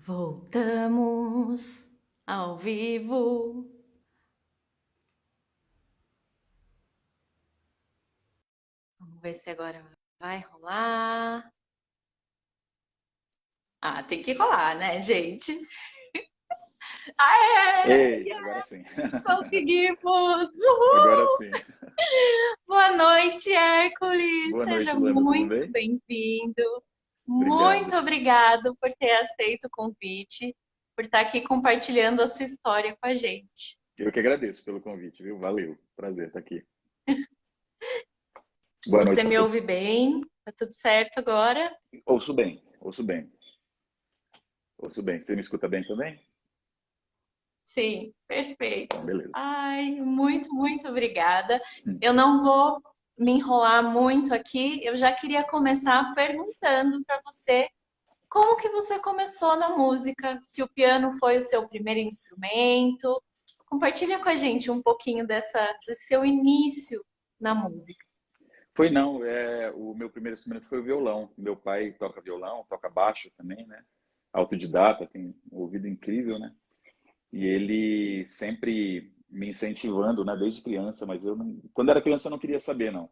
Voltamos ao vivo. Vamos ver se agora vai rolar. Ah, tem que rolar, né, gente? Aê! Ei, agora sim. Conseguimos! Agora Uhul! sim. Boa noite, Hércules! Boa Seja noite, Luana. Tudo muito bem? bem-vindo. Muito Obrigado. obrigado por ter aceito o convite, por estar aqui compartilhando a sua história com a gente. Eu que agradeço pelo convite, viu? Valeu. Prazer estar aqui. Boa noite Você para me todos. ouve bem? Tá tudo certo agora? Ouço bem, ouço bem, ouço bem. Você me escuta bem também? Sim, perfeito. Então, beleza. Ai, muito obrigada. Hum. Eu não vou me enrolar muito aqui. Eu já queria começar perguntando para você como que você começou na música? Se o piano foi o seu primeiro instrumento? Compartilha com a gente um pouquinho desse seu início na música. Foi não, o meu primeiro instrumento foi o violão. Meu pai toca violão, toca baixo também, né? Autodidata, tem um ouvido incrível, né? E ele sempre me incentivando, né? Desde criança, mas quando era criança eu não queria saber, não.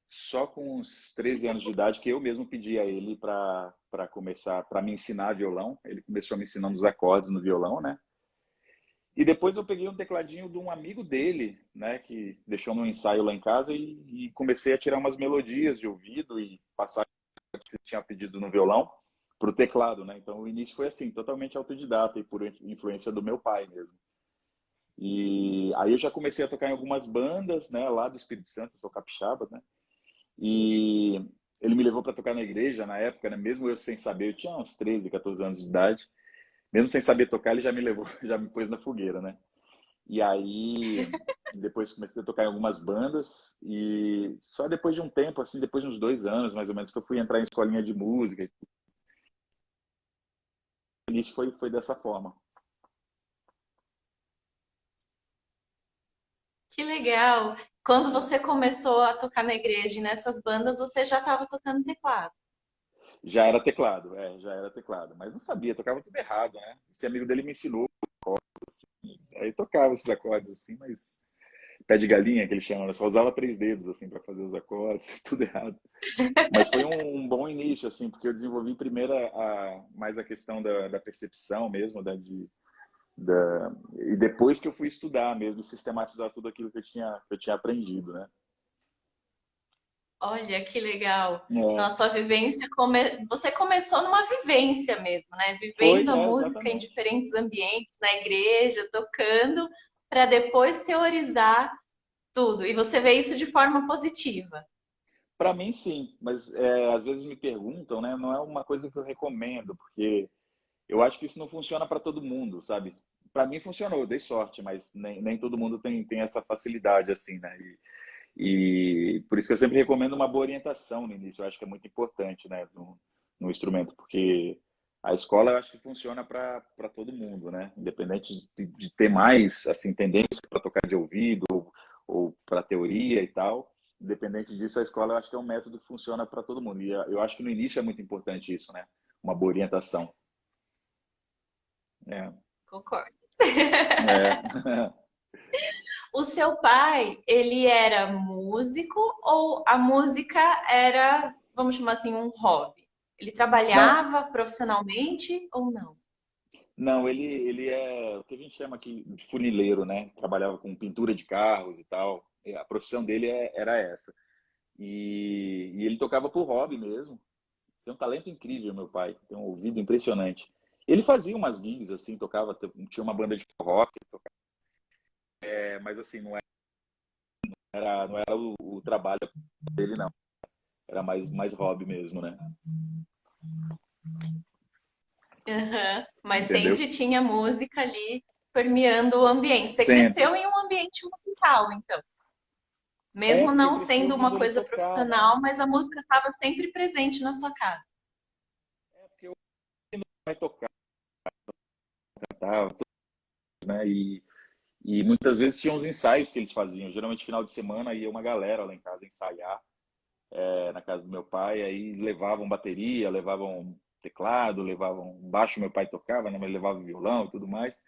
Só com uns 13 anos de idade que eu mesmo pedi a ele para começar, para me ensinar violão. Ele começou a me ensinar os acordes no violão, né? E depois eu peguei um tecladinho de um amigo dele, né, que deixou no ensaio lá em casa e comecei a tirar umas melodias de ouvido e passar o que eu tinha pedido no violão para o teclado, né? Então o início foi assim, totalmente autodidata e por influência do meu pai mesmo. E aí eu já comecei a tocar em algumas bandas, né, lá do Espírito Santo, eu sou capixaba, né? E ele me levou para tocar na igreja na época, né? Mesmo eu sem saber, eu tinha uns 13, 14 anos de idade. Mesmo sem saber tocar, ele já me levou, já me pôs na fogueira, né? E aí depois comecei a tocar em algumas bandas e só depois de um tempo, assim, depois de uns 2 anos mais ou menos, que eu fui entrar em escolinha de música. E isso foi dessa forma. Que legal! Quando É. você começou a tocar na igreja e nessas bandas, você já estava tocando teclado. Já era teclado, já era teclado, mas não sabia, tocava tudo errado, né? Esse amigo dele me ensinou, aí tocava esses acordes assim, mas pé de galinha que ele chama, eu só usava 3 dedos assim para fazer os acordes, tudo errado. Mas foi um bom início assim, porque eu desenvolvi primeiro mais a questão da percepção mesmo, e depois que eu fui estudar mesmo, sistematizar tudo aquilo que eu tinha aprendido, né? Olha que legal. Então, a É, sua vivência, você começou numa vivência mesmo, né? Vivendo foi, a música em exatamente. diferentes ambientes, na igreja, tocando, para depois teorizar tudo. E você vê isso de forma positiva. Para mim, sim, mas às vezes me perguntam, né? Não é uma coisa que eu recomendo, porque eu acho que isso não funciona para todo mundo, sabe? Para mim funcionou, eu dei sorte, mas nem todo mundo tem essa facilidade assim, né? E por isso que eu sempre recomendo uma boa orientação no início. Eu acho que é muito importante, né, no instrumento, porque a escola eu acho que funciona para todo mundo, né? Independente de ter mais assim tendência para tocar de ouvido ou para teoria e tal. Independente disso, a escola eu acho que é um método que funciona para todo mundo. E eu acho que no início é muito importante isso, né? Uma boa orientação. É, Concordo. é. O seu pai, ele era músico ou a música era, vamos chamar assim, um hobby? Ele Não, trabalhava profissionalmente ou não? não, ele é o que a gente chama aqui de funileiro, né? Trabalhava com pintura de carros e tal. E a profissão dele era essa. E ele tocava por hobby mesmo. Tem um talento incrível, meu pai. Tem um ouvido impressionante. Ele fazia umas gigs, assim, tocava, tinha uma banda de rock, mas assim, não era o trabalho dele, não. Era mais hobby mesmo, né? Aham. Mas Entendeu? sempre tinha música ali permeando o ambiente. Você Sempre. cresceu em um ambiente musical, então. É, Mesmo porque não cresceu sendo vendo uma ele coisa tocar, né? profissional, mas a música estava sempre presente na sua casa. É, porque eu vai tocar, cantava, né? E muitas vezes tinha uns ensaios que eles faziam. Geralmente, final de semana, ia uma galera lá em casa ensaiar, na casa do meu pai. Aí levavam bateria, levavam. teclado, levavam baixo, meu pai tocava, né? Mas levava violão e tudo mais.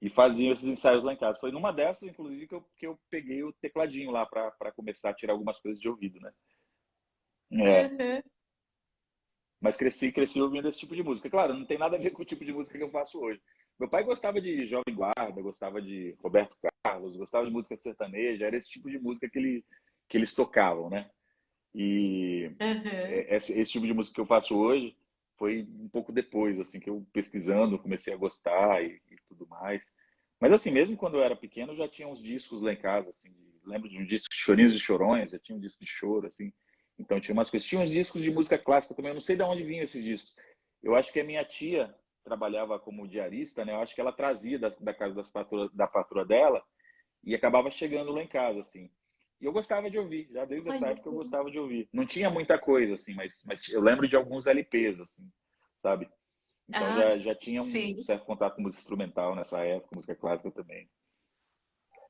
E faziam esses ensaios lá em casa. Foi numa dessas, inclusive, que eu peguei o tecladinho lá para começar a tirar algumas coisas de ouvido, né? É, Uhum. mas cresci ouvindo esse tipo de música. Claro, não tem nada a ver com o tipo de música que eu faço hoje. Meu pai gostava de Jovem Guarda, gostava de Roberto Carlos, gostava de música sertaneja, era esse tipo de música que eles tocavam, né? E Uhum. esse tipo de música que eu faço hoje foi um pouco depois, assim, que eu pesquisando, comecei a gostar e tudo mais. Mas assim, mesmo quando eu era pequeno, já tinha uns discos lá em casa, assim, lembro de um disco de Chorinhos e Chorões, já tinha um disco de choro, assim. Então tinha umas coisas. Tinha uns discos de música clássica também, eu não sei de onde vinham esses discos. Eu acho que a minha tia trabalhava como diarista, né? Eu acho que ela trazia da casa da patroa dela e acabava chegando lá em casa, assim. E eu gostava de ouvir, já desde essa Olha. época eu gostava de ouvir. Não tinha muita coisa, assim, mas eu lembro de alguns LPs, assim, sabe? Então Ah, já tinha um sim. certo contato com música instrumental nessa época, música clássica também.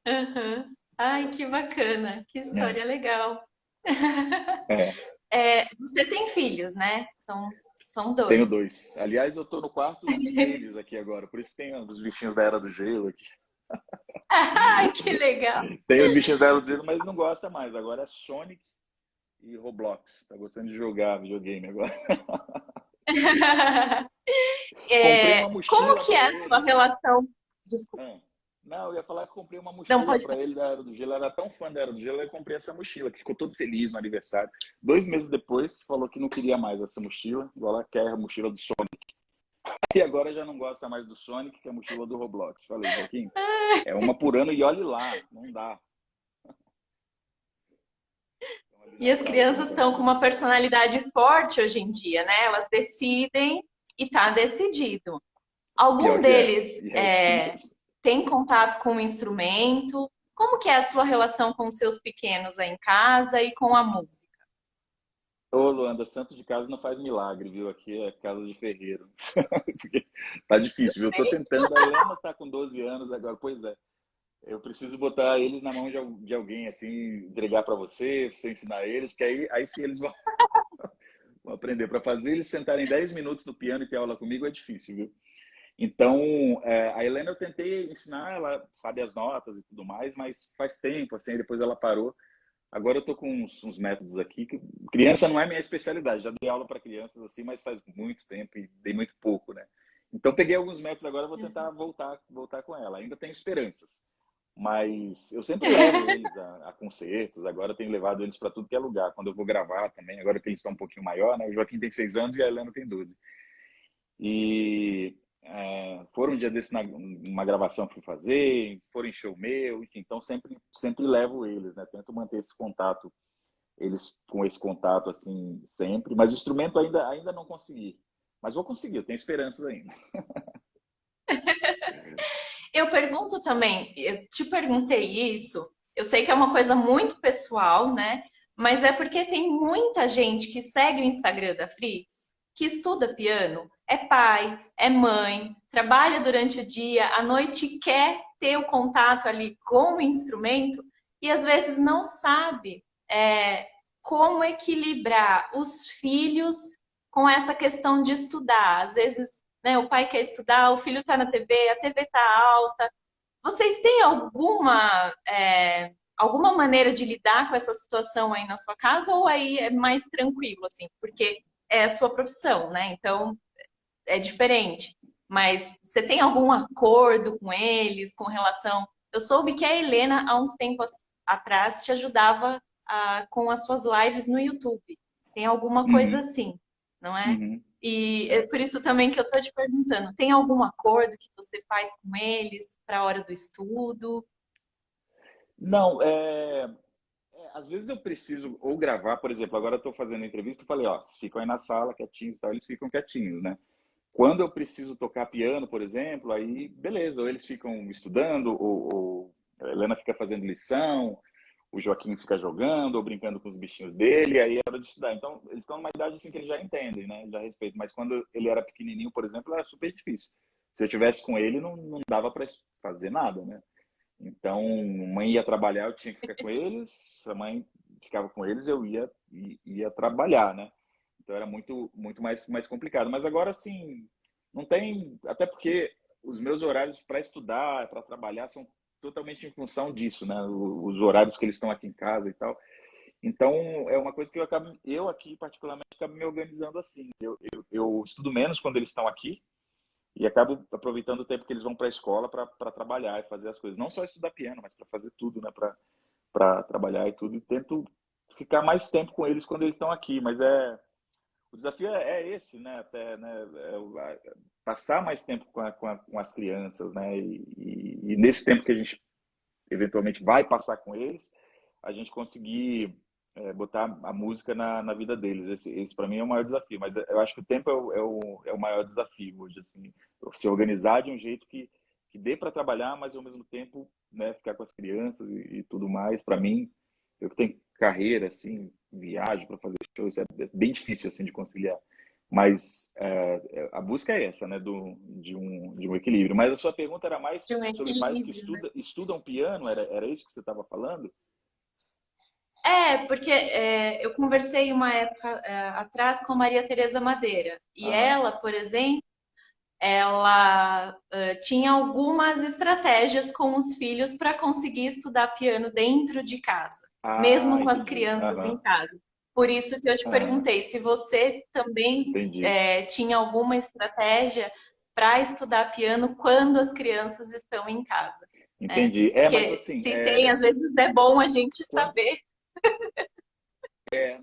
Uhum. Ai, que bacana, que É, história legal. é. Você tem filhos, né? São Tenho dois. dois. Aliás, eu tô no quarto deles aqui agora, por isso que tem os bichinhos da Era do Gelo aqui. Ai, que legal. Tem os bichinhos da Era do Gelo, mas não gosta mais. Agora é Sonic e Roblox. Tá gostando de jogar videogame agora. Comprei uma Como mochila que para é a sua ele. relação? Desculpa, Ah, não, eu ia falar que comprei uma não mochila pode para falar. ele da Era do Gelo. Ele era tão fã da Era do Gelo, eu comprei essa mochila, que ficou todo feliz no aniversário. 2 meses depois, falou que não queria mais essa mochila, agora quer a mochila do Sonic. E agora já não gosta mais do Sonic, que é a mochila do Roblox. Falei, Joaquim, é uma por ano e olhe lá, não dá. Estão ali E na as sala crianças estão brincando. com uma personalidade forte hoje em dia, né? Elas decidem e tá decidido. Algum Pior que é. deles E é isso mesmo. tem contato com o instrumento? Como que é a sua relação com os seus pequenos aí em casa e com a música? Ô, Luanda, santo de casa não faz milagre, viu? Aqui é casa de ferreiro. Porque tá difícil, viu? Eu tô tentando. A Helena tá com 12 anos agora. Pois é. Eu preciso botar eles na mão de alguém, assim, entregar para você ensinar eles, que aí sim eles vão aprender. Para fazer eles sentarem 10 minutos no piano e ter aula comigo é difícil, viu? Então, a Helena eu tentei ensinar, ela sabe as notas e tudo mais, mas faz tempo, assim, depois ela parou. Agora eu tô com uns métodos aqui que criança não é minha especialidade. Já dei aula para crianças assim, mas faz muito tempo e dei muito pouco, né? Então peguei alguns métodos agora, vou tentar voltar com ela. Ainda tenho esperanças, mas eu sempre levo eles a concertos. Agora eu tenho levado eles para tudo que é lugar. Quando eu vou gravar também, agora que eles estão um pouquinho maior, né? O Joaquim tem 6 anos e a Helena tem 12. E foram um dia desse numa gravação que fui fazer, foram em show meu, enfim, então sempre levo eles, né? Tento manter esse contato, eles com esse contato assim sempre, mas o instrumento ainda não consegui. Mas vou conseguir, eu tenho esperanças ainda. Eu pergunto também, eu te perguntei isso, eu sei que é uma coisa muito pessoal, né? Mas é porque tem muita gente que segue o Instagram da Fritz, que estuda piano, é pai, é mãe, trabalha durante o dia, à noite quer ter o contato ali com o instrumento e às vezes não sabe como equilibrar os filhos com essa questão de estudar. Às vezes, né, o pai quer estudar, o filho está na TV, a TV está alta. Vocês têm alguma maneira de lidar com essa situação aí na sua casa ou aí é mais tranquilo, assim, porque é a sua profissão, né? Então é diferente. Mas você tem algum acordo com eles com relação? Eu soube que a Helena, há uns tempos atrás, te ajudava com as suas lives no YouTube. Tem alguma coisa Uhum, assim, não é? uhum. E é por isso também que eu estou te perguntando: tem algum acordo que você faz com eles para a hora do estudo? Não, às vezes eu preciso ou gravar, por exemplo, agora eu estou fazendo entrevista, eu falei, ó, vocês ficam aí na sala quietinhos e tal, eles ficam quietinhos, né? Quando eu preciso tocar piano, por exemplo, aí beleza, ou eles ficam estudando, ou a Helena fica fazendo lição, o Joaquim fica jogando ou brincando com os bichinhos dele, aí é hora de estudar. Então, eles estão numa idade assim que eles já entendem, né? Já respeitam. Mas quando ele era pequenininho, por exemplo, era super difícil. Se eu tivesse com ele, não dava para fazer nada, né? Então, a mãe ia trabalhar, eu tinha que ficar com eles, a mãe ficava com eles, eu ia trabalhar, né? Então era muito mais complicado. Mas agora, assim, não tem. Até porque os meus horários para estudar, para trabalhar, são totalmente em função disso, né? Os horários que eles estão aqui em casa e tal. Então, é uma coisa que eu aqui particularmente, acabo me organizando assim. Eu estudo menos quando eles estão aqui e acabo aproveitando o tempo que eles vão para a escola para trabalhar e fazer as coisas. Não só estudar piano, mas para fazer tudo, né? Para trabalhar e tudo. E tento ficar mais tempo com eles quando eles estão aqui. Mas o desafio é esse, né? Até, né? Passar mais tempo com as crianças, né? E nesse tempo que a gente eventualmente vai passar com eles, a gente conseguir botar a música na vida deles. Esse para mim é o maior desafio, mas eu acho que o tempo é o maior desafio hoje, assim, se organizar de um jeito que dê para trabalhar, mas ao mesmo tempo, né, ficar com as crianças e tudo mais. Para mim, eu que tenho carreira, assim, viagem para fazer shows, é bem difícil assim de conciliar. Mas a busca é essa, né, de um equilíbrio. Mas a sua pergunta era mais De um sobre pais que equilíbrio, né? estudam piano, era isso que você estava falando? Porque eu conversei uma época atrás com a Maria Tereza Madeira. E Aham. ela, por exemplo, ela tinha algumas estratégias com os filhos para conseguir estudar piano dentro de casa, Ah, mesmo com as entendi. crianças em Aham. casa. Por isso que eu te Ah, perguntei se você também entendi. tinha alguma estratégia para estudar piano quando as crianças estão em casa, né? Entendi. Mas Porque assim, se tem, às vezes é bom a gente quando, saber.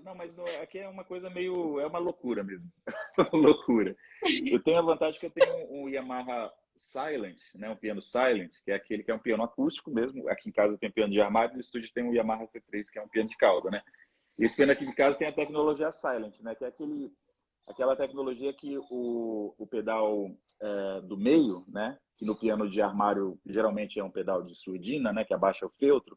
não, mas aqui é uma coisa meio, é uma loucura mesmo. Uma loucura. Eu tenho a vantagem que eu tenho um Yamaha Silent, né, um piano Silent, que é aquele que é um piano acústico mesmo. Aqui em casa eu tenho piano de armário, no estúdio tem um Yamaha C3, que é um piano de cauda, né? E esse piano aqui de casa tem a tecnologia Silent, né, que é aquela tecnologia que o pedal do meio, né, que no piano de armário geralmente é um pedal de surdina, né, que abaixa o feltro,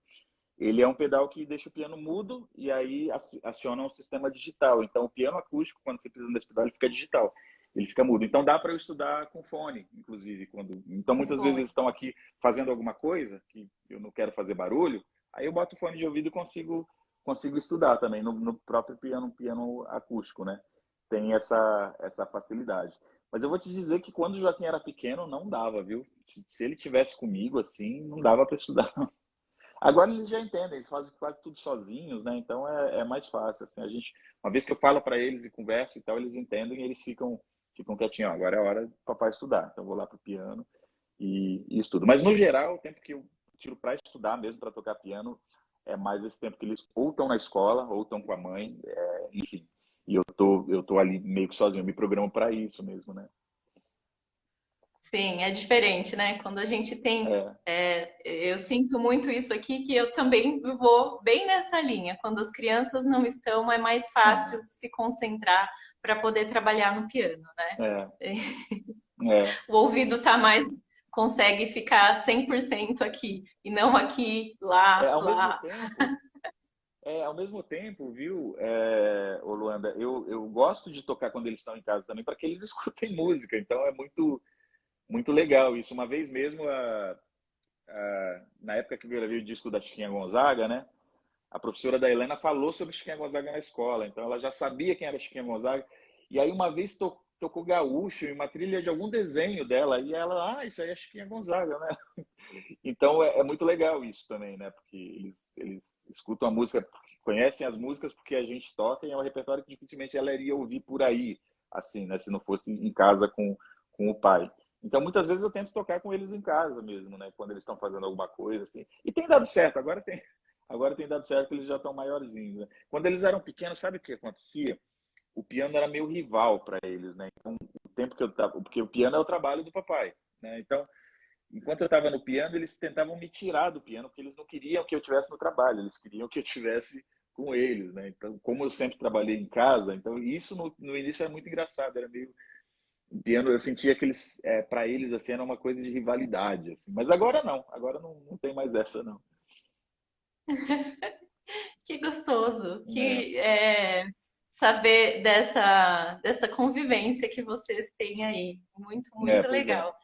ele é um pedal que deixa o piano mudo e aí aciona um sistema digital. Então, o piano acústico, quando você precisa desse pedal, ele fica digital. Ele fica mudo. Então, dá para eu estudar com fone, inclusive. Então, muitas vezes Foi. eles estão aqui fazendo alguma coisa que eu não quero fazer barulho, aí eu boto o fone de ouvido e consigo estudar também no próprio piano acústico, né? Tem essa facilidade. Mas eu vou te dizer que quando o Joaquim era pequeno, não dava, viu? Se ele tivesse comigo assim, não dava para estudar. Agora eles já entendem, eles fazem quase tudo sozinhos, né? Então é mais fácil. Assim, uma vez que eu falo para eles e converso e tal, eles entendem e eles ficam quietinhos. Ó, agora é hora de papai estudar. Então eu vou lá pro piano e estudo. Mas no geral, o tempo que eu tiro para estudar mesmo, para tocar piano, é mais esse tempo que eles ou estão na escola ou estão com a mãe, enfim. E eu tô ali meio que sozinho, eu me programo para isso mesmo, né? Sim, é diferente, né? Quando a gente tem. É, Eu sinto muito isso aqui, que eu também vou bem nessa linha. Quando as crianças não estão, é mais fácil é, se concentrar para poder trabalhar no piano, né? é, é. O ouvido tá mais. Consegue ficar 100% aqui, e não aqui, É, lá, ao mesmo lá. tempo, viu, ô Luanda, eu gosto de tocar quando eles estão em casa também, para que eles escutem música. Então é muito legal isso. Uma vez mesmo, na época que eu gravei o disco da Chiquinha Gonzaga, né? A professora da Helena falou sobre Chiquinha Gonzaga na escola, então ela já sabia quem era Chiquinha Gonzaga. E aí uma vez tocou gaúcho em uma trilha de algum desenho dela, e ela, isso aí é Chiquinha Gonzaga, né? Então é muito legal isso também, né? Porque eles escutam a música, conhecem as músicas porque a gente toca e é um repertório que dificilmente ela iria ouvir por aí, assim, né? Se não fosse em casa com o pai. Então muitas vezes eu tento tocar com eles em casa mesmo, né? Quando eles estão fazendo alguma coisa assim. E tem dado certo, agora tem dado certo que eles já estão maiorzinhos, né? Quando eles eram pequenos, sabe o que acontecia? O piano era meio rival para eles, né? Então, o tempo que eu tava, porque o piano é o trabalho do papai, né? Então, enquanto eu estava no piano, eles tentavam me tirar do piano, porque eles não queriam que eu tivesse no trabalho, eles queriam que eu tivesse com eles, né? Então, como eu sempre trabalhei em casa, então isso no início era muito engraçado, era meio o piano, eu sentia que eles, para eles assim, era uma coisa de rivalidade, assim. Mas agora não tem mais essa não. Que gostoso, É, que saber dessa convivência que vocês têm aí. Muito, muito pois é. legal.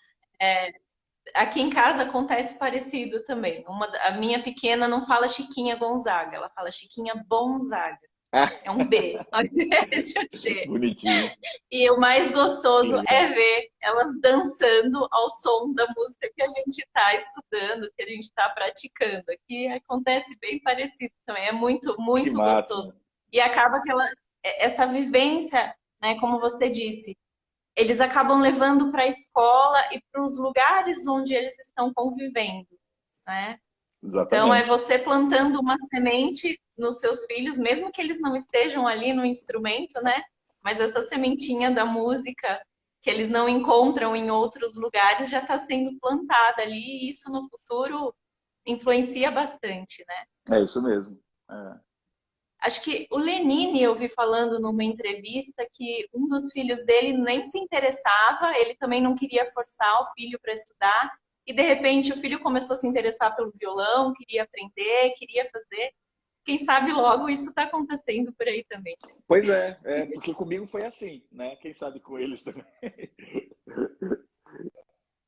Aqui em casa acontece parecido também. A minha pequena não fala Chiquinha Gonzaga, ela fala Chiquinha Bonzaga. É um B ao invés de um G. Bonitinho. E o mais Que gostoso é legal. ver elas dançando ao som da música que a gente está estudando, que a gente está praticando. Aqui acontece bem parecido também, é muito, Que muito gostoso. máximo. E acaba que essa vivência, né, como você disse, eles acabam levando para a escola e para os lugares onde eles estão convivendo, né? Então, é Exatamente. você plantando uma semente nos seus filhos, mesmo que eles não estejam ali no instrumento, né? Mas essa sementinha da música que eles não encontram em outros lugares já está sendo plantada ali, e isso no futuro influencia bastante, né? É isso mesmo. É. Acho que o Lenine, eu vi falando numa entrevista que um dos filhos dele nem se interessava, ele também não queria forçar o filho para estudar, e de repente o filho começou a se interessar pelo violão, queria aprender, queria fazer. Quem sabe logo isso está acontecendo por aí também. Pois é, porque comigo foi assim, né? Quem sabe com eles também.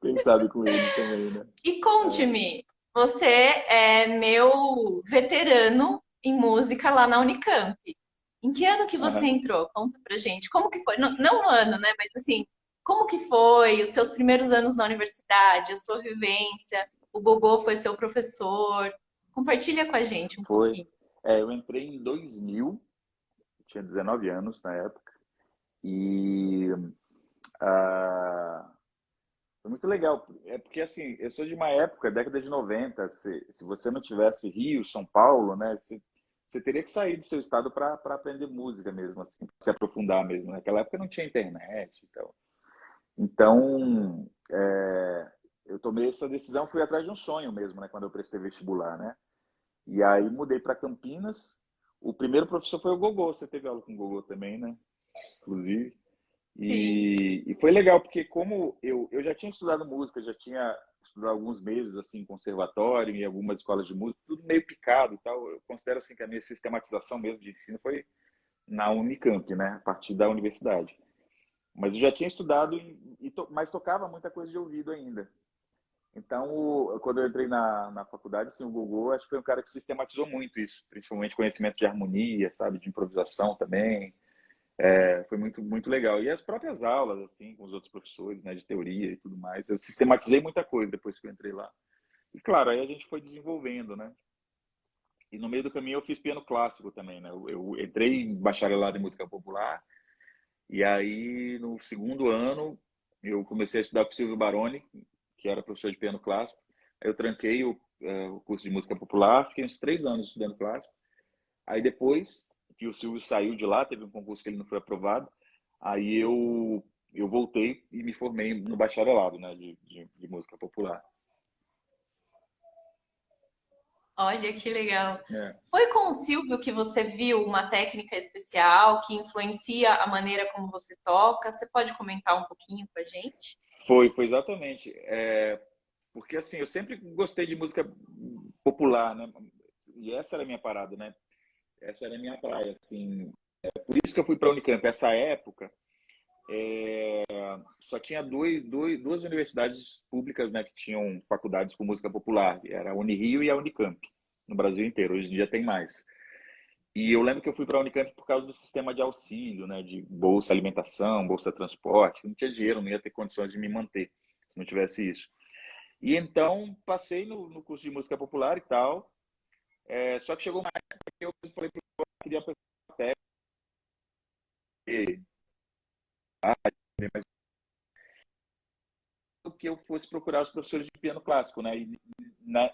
Quem sabe com eles também, né? E É. conte-me, você é meu veterano em música lá na Unicamp. Em que ano que você Aham. entrou? Conta pra gente. Como que foi? Não, não o ano, né? Mas assim, como que foi os seus primeiros anos na universidade, a sua vivência? O Gogô foi seu professor? Compartilha com a gente um Foi. pouquinho. Eu entrei em 2000, tinha 19 anos na época, e ah, foi muito legal. É porque, assim, eu sou de uma época, década de 90, se você não tivesse Rio, São Paulo, né, você teria que sair do seu estado para aprender música mesmo, assim, pra se aprofundar mesmo. Naquela época não tinha internet, então eu tomei essa decisão, fui atrás de um sonho mesmo, né, quando eu prestei vestibular, né? E aí mudei para Campinas. O primeiro professor foi o Gogô. Você teve aula com o Gogô também, né? Inclusive. Sim, E foi legal, porque como eu já tinha estudado música, já tinha estudado alguns meses assim, em conservatório e algumas escolas de música, tudo meio picado e tal. Eu considero assim que a minha sistematização mesmo de ensino foi na Unicamp, né? A partir da universidade. Mas eu já tinha estudado, mas tocava muita coisa de ouvido ainda. Então, quando eu entrei na faculdade, assim, o Gogô, acho que foi um cara que sistematizou muito isso, principalmente conhecimento de harmonia, sabe, de improvisação também. Foi muito, muito legal. E as próprias aulas, assim, com os outros professores, né, de teoria e tudo mais. Eu sistematizei muita coisa depois que eu entrei lá. E, claro, aí a gente foi desenvolvendo, né? E no meio do caminho eu fiz piano clássico também, né? Eu entrei em bacharelado em música popular, e aí no segundo ano eu comecei a estudar com o Silvio Baroni, que era professor de piano clássico. Aí eu tranquei o curso de música popular, fiquei uns 3 anos estudando clássico. Aí depois que o Silvio saiu de lá, teve um concurso que ele não foi aprovado, aí eu voltei e me formei no bacharelado, né, de música popular. olha que legal. É. Foi com o Silvio que você viu uma técnica especial que influencia a maneira como você toca? Você pode comentar um pouquinho com a gente? Foi exatamente. Porque assim, eu sempre gostei de música popular, né? E essa era a minha parada, né? Essa era a minha praia, assim. Por isso que eu fui para a Unicamp. Essa época, só tinha duas universidades públicas, né, que tinham faculdades com música popular. Era a Unirio e a Unicamp, no Brasil inteiro. Hoje em dia tem mais. E eu lembro que eu fui para a Unicamp por causa do sistema de auxílio, né, de bolsa alimentação, bolsa transporte. Não tinha dinheiro, não ia ter condições de me manter se não tivesse isso. E então passei no curso de música popular e tal. Só que chegou uma época que eu falei para o que queria aprender que eu fosse procurar os professores de piano clássico, né? E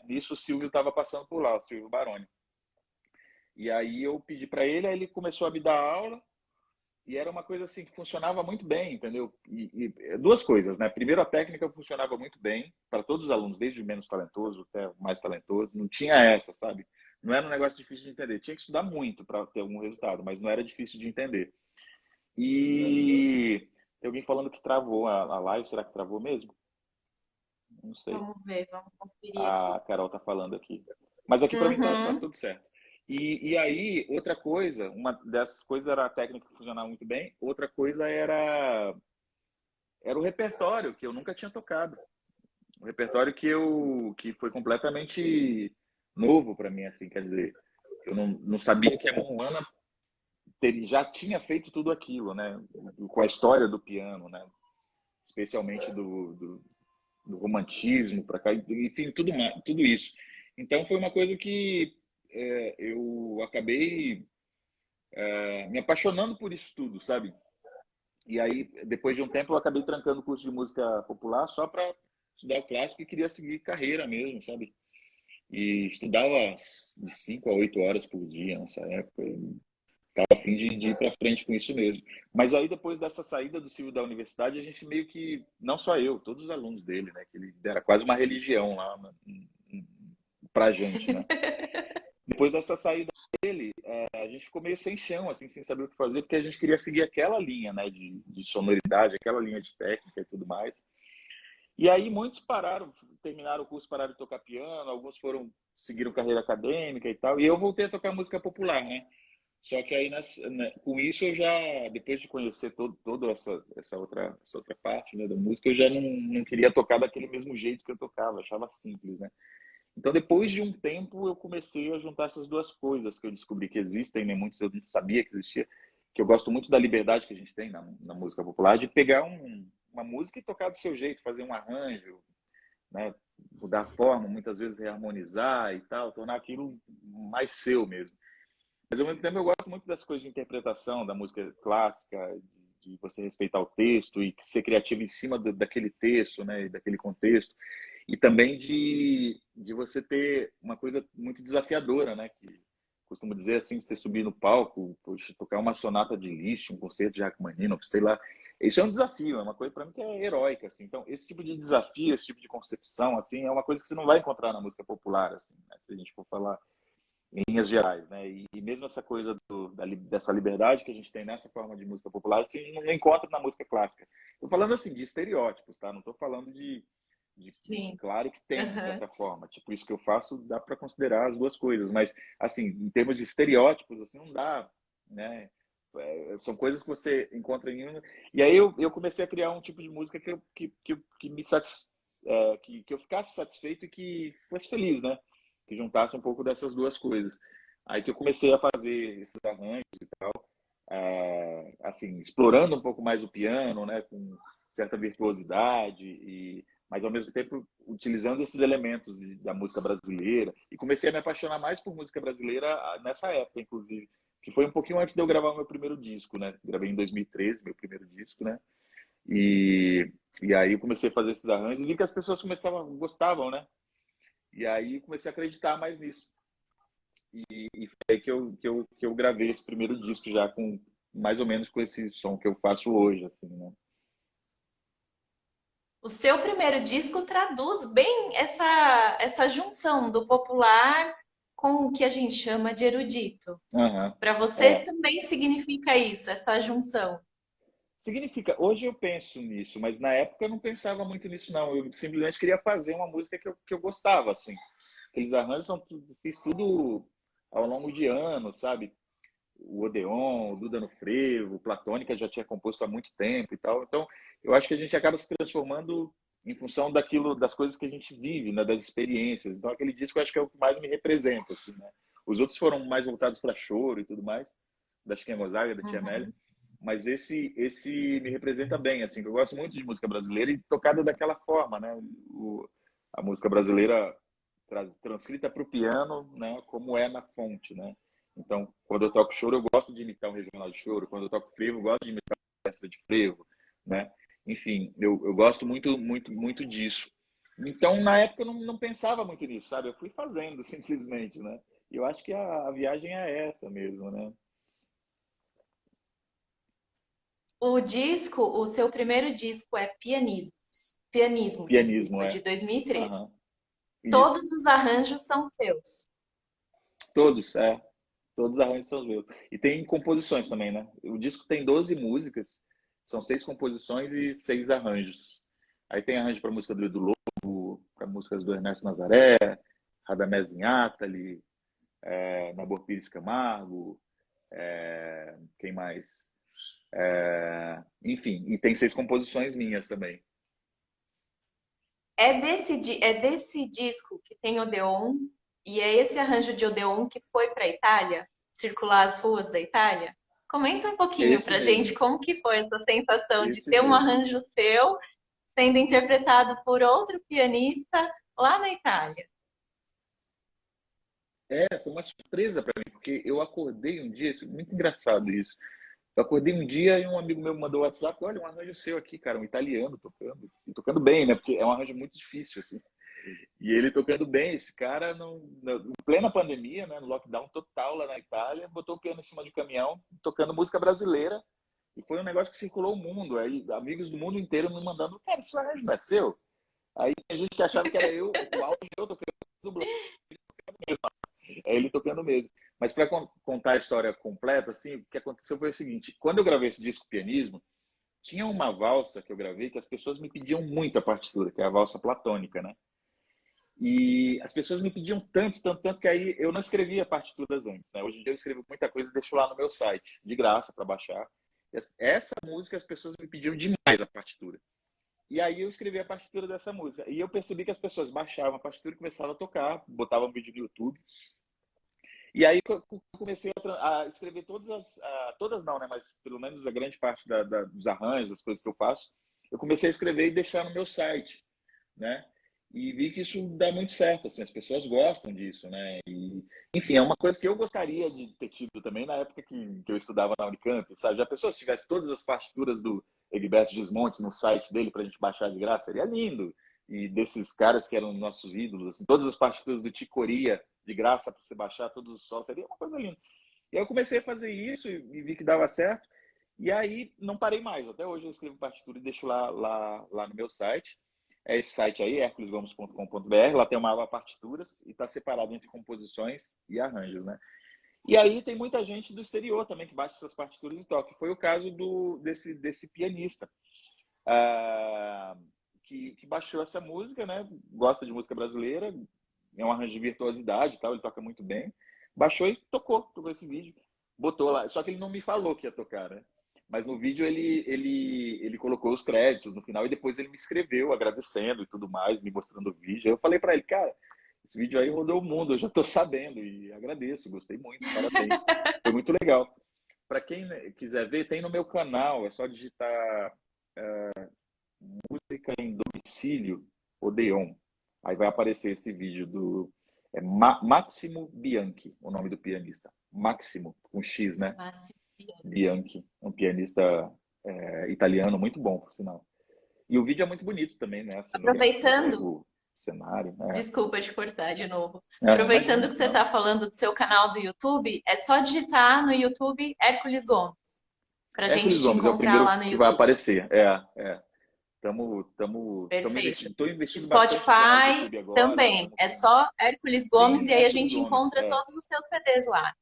nisso o Silvio estava passando por lá, o Silvio Baroni. E aí eu pedi para ele, aí ele começou a me dar aula. E era uma coisa assim que funcionava muito bem, entendeu? E duas coisas, né? Primeiro, a técnica funcionava muito bem para todos os alunos, desde o menos talentoso até o mais talentoso. Não tinha essa, sabe? Não era um negócio difícil de entender. Tinha que estudar muito para ter algum resultado, mas não era difícil de entender. E tem alguém falando que travou a live, será que travou mesmo? Não sei. Vamos ver, vamos conferir A aqui. Carol tá falando aqui. Mas aqui para mim tá Uhum. tudo certo. E aí, outra coisa, uma dessas coisas era a técnica que funcionava muito bem, outra coisa era o repertório que eu nunca tinha tocado. O repertório que foi completamente novo para mim, assim, quer dizer, eu não sabia que a mão humana já tinha feito tudo aquilo, né? Com a história do piano, né? Especialmente do romantismo para cá, enfim, tudo isso. Então foi uma coisa que eu acabei me apaixonando por isso tudo, sabe? E aí, depois de um tempo, eu acabei trancando o curso de música popular só para estudar o clássico e queria seguir carreira mesmo, sabe? E estudava de 5 a 8 horas por dia nessa época. Estava a fim de ir para frente com isso mesmo. Mas aí, depois dessa saída do Silvio da universidade, a gente meio que, não só eu, todos os alunos dele, né? Que ele era quase uma religião lá pra gente, né? Depois dessa saída dele, a gente ficou meio sem chão, assim, sem saber o que fazer, porque a gente queria seguir aquela linha, né, de sonoridade, aquela linha de técnica e tudo mais. E aí muitos pararam, terminaram o curso, pararam de tocar piano, alguns seguiram carreira acadêmica e tal, e eu voltei a tocar música popular, né? Só que aí, com isso, eu já, depois de conhecer toda essa outra parte, né, da música, eu já não queria tocar daquele mesmo jeito que eu tocava, achava simples, né? Então, depois de um tempo, eu comecei a juntar essas duas coisas que eu descobri que existem, né? Muitos eu não sabia que existia, que eu gosto muito da liberdade que a gente tem na música popular, de pegar uma música e tocar do seu jeito, fazer um arranjo, né? Mudar a forma, muitas vezes reharmonizar e tal, tornar aquilo mais seu mesmo. Mas, ao mesmo tempo, eu gosto muito das coisas de interpretação da música clássica, de você respeitar o texto e ser criativo em cima daquele texto, né? E daquele contexto. E também de você ter uma coisa muito desafiadora, né? Que costumo dizer assim, você subir no palco, poxa, tocar uma sonata de Liszt, um concerto de Rachmaninoff, sei lá. Isso é um desafio, é uma coisa para mim que é heróica, assim. Então, esse tipo de desafio, esse tipo de concepção, assim, é uma coisa que você não vai encontrar na música popular, assim, né? Se a gente for falar em linhas gerais, né? E mesmo essa coisa dessa liberdade que a gente tem nessa forma de música popular, assim, não encontra na música clássica. Estou falando assim de estereótipos, tá? Não estou falando Sim. claro que tem, de Aham. certa forma. Tipo, isso que eu faço dá para considerar as duas coisas, mas, assim, em termos de estereótipos, assim, não dá, né? São coisas que você encontra em um. E aí eu comecei a criar um tipo de música que me que eu ficasse satisfeito e que fosse feliz, né? Que juntasse um pouco dessas duas coisas. Aí que eu comecei a fazer esses arranjos e tal, assim, explorando um pouco mais o piano, né? Com certa virtuosidade mas ao mesmo tempo utilizando esses elementos da música brasileira. E comecei a me apaixonar mais por música brasileira nessa época, inclusive, que foi um pouquinho antes de eu gravar o meu primeiro disco, né? Gravei em 2013, meu primeiro disco, né? E, e aí eu comecei a fazer esses arranjos e vi que as pessoas gostavam, né? E aí comecei a acreditar mais nisso. E foi aí que eu gravei esse primeiro disco já com mais ou menos com esse som que eu faço hoje, assim, né? O seu primeiro disco traduz bem essa junção do popular com o que a gente chama de erudito. Aham. Para você É. também significa isso, essa junção. Significa, hoje eu penso nisso, mas na época eu não pensava muito nisso, não. Eu simplesmente queria fazer uma música que eu gostava, assim. Aqueles arranjos fiz tudo ao longo de anos, sabe? O Odeon, o Duda no Frevo, o Platônica já tinha composto há muito tempo e tal. Então, eu acho que a gente acaba se transformando em função daquilo, das coisas que a gente vive, né? Das experiências. Então, aquele disco eu acho que é o que mais me representa, assim, né? Os outros foram mais voltados para choro e tudo mais, da Chiquinha Gonzaga, da Tia Amélia. Uhum. Mas esse me representa bem, assim, que eu gosto muito de música brasileira e tocada daquela forma, né? A música brasileira transcrita para o piano, né? Como é na fonte, né? Então, quando eu toco choro, eu gosto de imitar um regional de choro. Quando eu toco frevo, eu gosto de imitar uma orquestra de frevo, né? Enfim, eu gosto muito, muito, muito disso. Então, na época, eu não pensava muito nisso, sabe? Eu fui fazendo, simplesmente, né? E eu acho que a viagem é essa mesmo, né? O seu primeiro disco é Pianismo, Pianismo, desculpa, de é. 2013. Aham. Isso. Todos os arranjos são seus. Todos, é. Todos os arranjos são meus. E tem composições também, né? O disco tem 12 músicas, são 6 composições e 6 arranjos. Aí tem arranjo para música do Edu Lobo, para músicas do Ernesto Nazaré, Radamés Inátali, Nabor Pires Camargo, quem mais? Enfim, e tem 6 composições minhas também. É desse disco que tem Odeon, e é esse arranjo de Odeon que foi para a Itália, circular as ruas da Itália? Comenta um pouquinho Esse pra gente mesmo, como que foi essa sensação de esse ter um mesmo. arranjo seu sendo interpretado por outro pianista lá na Itália. Foi uma surpresa para mim, porque eu acordei um dia, muito engraçado isso. Eu acordei um dia e um amigo meu me mandou o WhatsApp, olha, um arranjo seu aqui, cara, um italiano tocando. E tocando bem, né? Porque é um arranjo muito difícil, assim. E ele tocando bem, esse cara, em plena pandemia, né, no lockdown total lá na Itália, botou o piano em cima de um caminhão, tocando música brasileira, e foi um negócio que circulou o mundo. Aí, amigos do mundo inteiro me mandando, cara, esse arranjo não é seu? Aí tem gente que achava que era eu, o áudio eu tocando dublando mesmo. É ele tocando mesmo. Mas para contar a história completa, assim, o que aconteceu foi o seguinte: quando eu gravei esse disco Pianismo, tinha uma valsa que eu gravei que as pessoas me pediam muito a partitura, que é a valsa platônica, né? E as pessoas me pediam tanto, tanto, tanto que aí eu não escrevia partituras antes, né? Hoje em dia eu escrevo muita coisa e deixo lá no meu site, de graça para baixar. Essa música as pessoas me pediam demais a partitura. E aí eu escrevi a partitura dessa música. E eu percebi que as pessoas baixavam a partitura e começavam a tocar, botavam um vídeo no YouTube. E aí eu comecei a escrever todas não, né? Mas pelo menos a grande parte dos arranjos, das coisas que eu faço, eu comecei a escrever e deixar no meu site, né? E vi que isso dá muito certo, assim, as pessoas gostam disso, né? E, enfim, é uma coisa que eu gostaria de ter tido também na época que eu estudava na Unicamp, sabe? Já pensou se tivesse todas as partituras do Egberto Gismonti no site dele para a gente baixar de graça? Seria lindo. E desses caras que eram nossos ídolos, assim, todas as partituras do Ticoria de graça para você baixar todos os solos, seria uma coisa linda. E aí eu comecei a fazer isso e vi que dava certo. E aí não parei mais. Até hoje eu escrevo partitura e deixo lá no meu site. É esse site aí, herculesgomes.com.br. Lá tem uma aba partituras e está separado entre composições e arranjos, né? E aí tem muita gente do exterior também que baixa essas partituras e toca. Foi o caso desse pianista ah, que baixou essa música, né? Gosta de música brasileira, é um arranjo de virtuosidade e tal, ele toca muito bem. Baixou e tocou esse vídeo, botou lá. Só que ele não me falou que ia tocar, né? Mas no vídeo ele colocou os créditos no final e depois ele me escreveu agradecendo e tudo mais, me mostrando o vídeo. Eu falei para ele, cara, esse vídeo aí rodou o mundo, eu já tô sabendo e agradeço, gostei muito, parabéns. Foi muito legal. Para quem quiser ver, tem no meu canal, é só digitar música em domicílio Odeon. Aí vai aparecer esse vídeo do Máximo Bianchi, o nome do pianista. Máximo, com X, né? Márcia. Bianchi, um pianista italiano muito bom, por sinal. E o vídeo é muito bonito também, né? A cenografia, Aproveitando, o cenário. desculpa te cortar de novo. Aproveitando Imagina, que você não. está falando do seu canal do YouTube, é só digitar no YouTube Hércules Gomes, para a Hércules gente te Gomes é o encontrar primeiro lá no que vai YouTube. aparecer. Estamos Perfeito. investindo bastante no canal do Spotify YouTube agora. também. Estamos É com. só Hércules Gomes Sim, e aí a Hércules gente Gomes. encontra todos os seus CDs lá.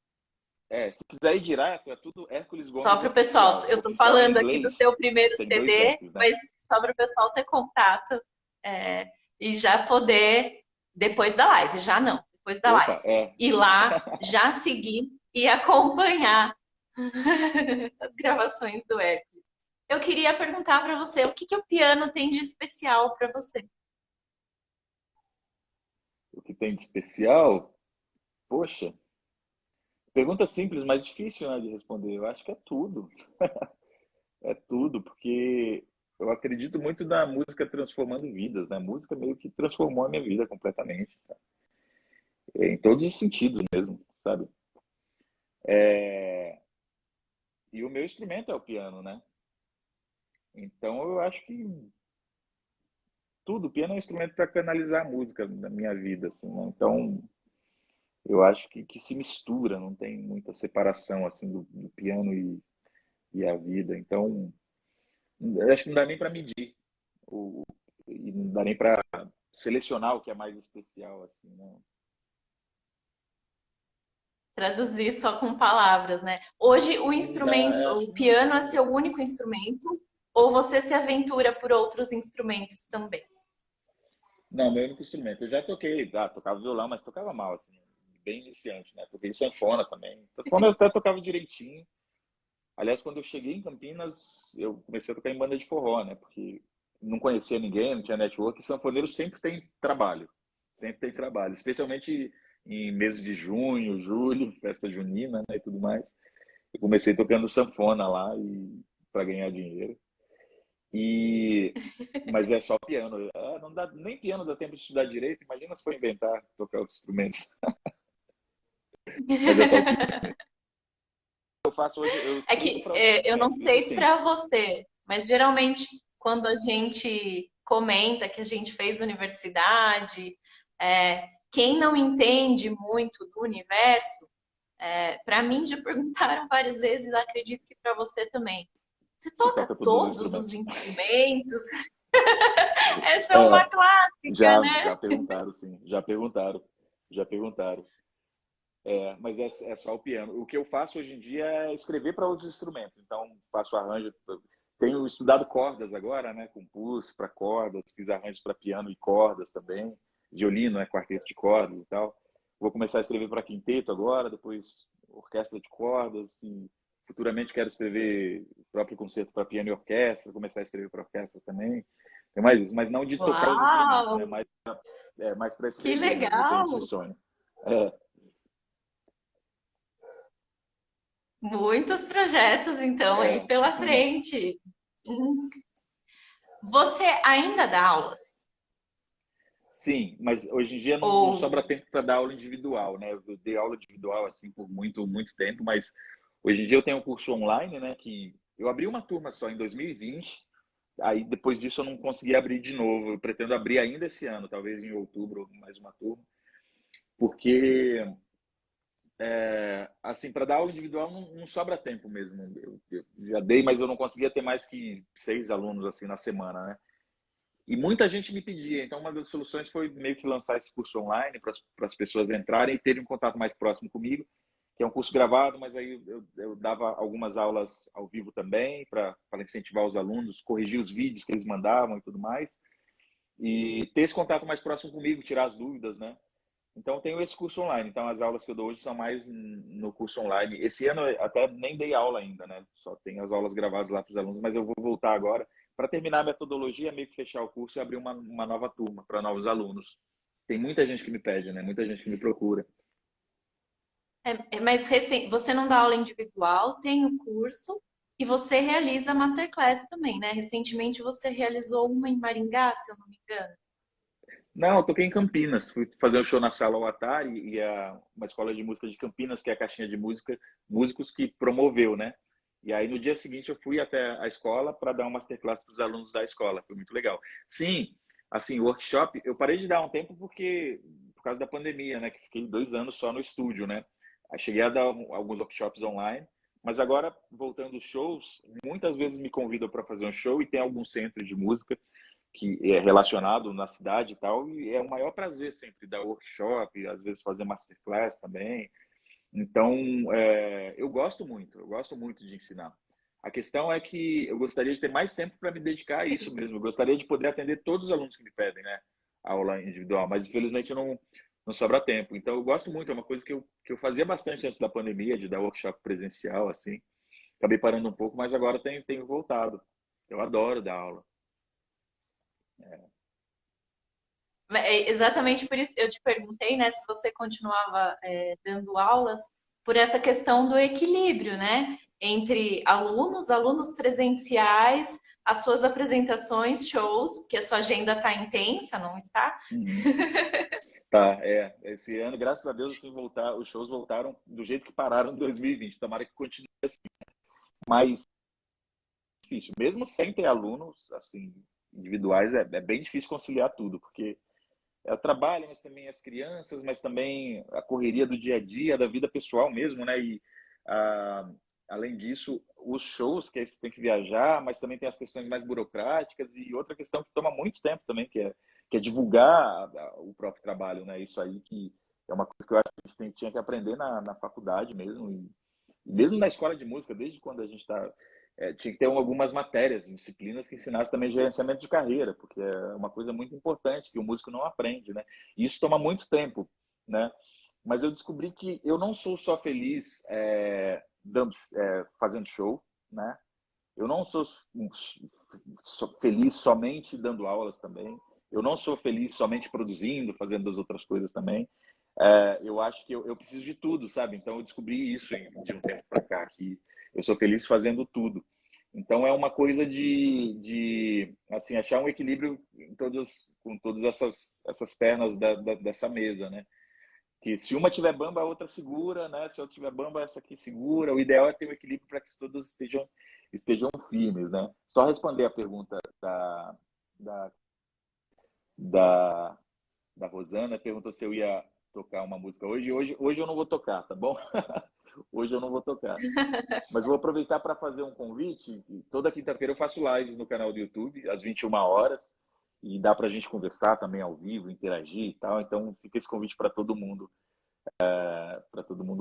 Se quiser ir direto, é tudo Hércules Só Gomes para o pessoal, Oficial. eu estou Oficial em falando aqui do inglês seu primeiro tem dois CD, Fs, né? mas só para o pessoal ter contato e já poder, depois da live, já não, depois da live, Opa, é. ir lá, já seguir e acompanhar as gravações do Hércules. Eu queria perguntar para você, o que que o piano tem de especial para você? O que tem de especial? Poxa, pergunta simples, mas difícil, né, de responder. Eu acho que é tudo. É tudo, porque eu acredito muito na música transformando vidas, né? A música meio que transformou a minha vida completamente, tá? Em todos os sentidos mesmo, sabe? É, e o meu instrumento é o piano, né? Então eu acho que tudo, o piano é um instrumento para canalizar a música na minha vida, assim, né? Então eu acho que se mistura, não tem muita separação assim do piano e a vida. Então eu acho que não dá nem para medir, o, e não dá nem para selecionar o que é mais especial, assim, né? Traduzir só com palavras, né? Hoje o Não dá, instrumento, acho o que não. piano é seu único instrumento ou você se aventura por outros instrumentos também? Não, meu único instrumento. Eu já toquei, tocava violão, mas tocava mal, assim, bem iniciante, né? Toquei sanfona também. Sanfona eu até tocava direitinho. Aliás, quando eu cheguei em Campinas, eu comecei a tocar em banda de forró, né? Porque não conhecia ninguém, não tinha network, e sanfoneiro sempre tem trabalho. Sempre tem trabalho, especialmente em meses de junho, julho, festa junina, né, e tudo mais. Eu comecei tocando sanfona lá para ganhar dinheiro. Mas é só piano. Não dá, nem piano dá tempo de estudar direito. Imagina se for inventar, tocar outros instrumentos. Mas é só o piano que eu faço hoje. Eu É escrevo que para outros eu não instrumentos, isso sei sim. para você, mas geralmente quando a gente comenta que a gente fez universidade, quem não entende muito do universo, para mim já perguntaram várias vezes, acredito que para você também. Você Se toca toca todos os todos os instrumentos. instrumentos? Essa é uma É, clássica, já né? perguntaram, sim. Já perguntaram. Já perguntaram. Mas é só o piano. O que eu faço hoje em dia é escrever para outros instrumentos. Então, faço arranjo. Tenho estudado cordas agora, né? Compus para cordas, fiz arranjos para piano e cordas também. Violino, né? Quarteto de cordas e tal. Vou começar a escrever para quinteto agora, depois orquestra de cordas. E futuramente quero escrever o próprio concerto para piano e orquestra, começar a escrever para orquestra também. Tem mais isso, mas não de tocar os instrumentos, Uau, né? Mais para que escrever mesmo. Eu tenho esse legal! sonho. É, Muitos projetos, então, aí é. pela frente. Hum. Você ainda dá aulas? Sim, mas hoje em dia não sobra Ou, tempo para dar aula individual, né? Eu dei aula individual assim por muito tempo, mas hoje em dia eu tenho um curso online, né? Que eu abri uma turma só em 2020, aí depois disso eu não consegui abrir de novo. Eu pretendo abrir ainda esse ano, talvez em outubro mais uma turma, porque assim para dar aula individual não sobra tempo mesmo. Eu já dei, mas eu não conseguia ter mais que 6 alunos assim na semana, né? E muita gente me pedia, então uma das soluções foi meio que lançar esse curso online para as pessoas entrarem e terem um contato mais próximo comigo, que é um curso gravado, mas aí eu dava algumas aulas ao vivo também, para incentivar os alunos, corrigir os vídeos que eles mandavam e tudo mais, e ter esse contato mais próximo comigo, tirar as dúvidas, né? Então eu tenho esse curso online, então as aulas que eu dou hoje são mais no curso online. Esse ano eu até nem dei aula ainda, né? Só tenho as aulas gravadas lá para os alunos, mas eu vou voltar agora para terminar a metodologia, meio que fechar o curso e abrir uma nova turma para novos alunos. Tem muita gente que me pede, né? Muita gente que me procura. mas você não dá aula individual, tem o curso e você realiza masterclass também, né? Recentemente você realizou uma em Maringá, se eu não me engano. Não, eu toquei em Campinas, fui fazer um show na Sala ao Atari e uma escola de música de Campinas, que é a caixinha de música, músicos que promoveu, né? E aí no dia seguinte eu fui até a escola para dar uma masterclass para os alunos da escola, foi muito legal. Sim, assim, workshop, eu parei de dar um tempo por causa da pandemia, né? Que fiquei 2 anos só no estúdio, né? Aí cheguei a dar alguns workshops online, mas agora voltando aos shows, muitas vezes me convidam para fazer um show e tem algum centro de música que é relacionado na cidade e tal, e é o maior prazer sempre dar workshop, às vezes fazer masterclass também. Então, eu gosto muito de ensinar. A questão é que eu gostaria de ter mais tempo para me dedicar a isso mesmo. Eu gostaria de poder atender todos os alunos que me pedem, né, a aula individual, mas infelizmente não sobra tempo. Então, eu gosto muito, é uma coisa que eu fazia bastante antes da pandemia, de dar workshop presencial, assim. Acabei parando um pouco, mas agora tenho voltado. Eu adoro dar aula. É exatamente por isso eu te perguntei, né, se você continuava dando aulas, por essa questão do equilíbrio, né, entre alunos presenciais, as suas apresentações, shows, porque a sua agenda está intensa, não está? Uhum. Tá, esse ano, graças a Deus, assim, os shows voltaram do jeito que pararam em 2020. Tomara que continue assim. Mas difícil, mesmo sem ter alunos, assim, individuais, é bem difícil conciliar tudo, porque é o trabalho, mas também as crianças, mas também a correria do dia a dia, da vida pessoal mesmo, né? E ah, além disso, os shows que você tem que viajar, mas também tem as questões mais burocráticas e outra questão que toma muito tempo também, que é divulgar o próprio trabalho, né? Isso aí que é uma coisa que eu acho que a gente tinha que aprender na faculdade mesmo, e mesmo na escola de música, desde quando a gente está tinha que ter algumas matérias, disciplinas que ensinassem também gerenciamento de carreira, porque é uma coisa muito importante que o músico não aprende, né? E isso toma muito tempo, né? Mas eu descobri que eu não sou só feliz fazendo show, né? Eu não sou feliz somente dando aulas também. Eu não sou feliz somente produzindo, fazendo as outras coisas também. eu acho que eu preciso de tudo, sabe? Então eu descobri isso de um tempo para cá, que eu sou feliz fazendo tudo. Então é uma coisa de assim, achar um equilíbrio com todas essas pernas dessa mesa, né? Que se uma tiver bamba, a outra segura, né? Se a outra tiver bamba, essa aqui segura. O ideal é ter um equilíbrio para que todas estejam firmes, né? Só responder a pergunta da, da, da Rosana, perguntou se eu ia tocar uma música hoje. Hoje eu não vou tocar, tá bom? Hoje eu não vou tocar. Mas vou aproveitar para fazer um convite. Toda quinta-feira eu faço lives no canal do YouTube, às 21 horas. E dá para a gente conversar também ao vivo, interagir e tal. Então fica esse convite para todo mundo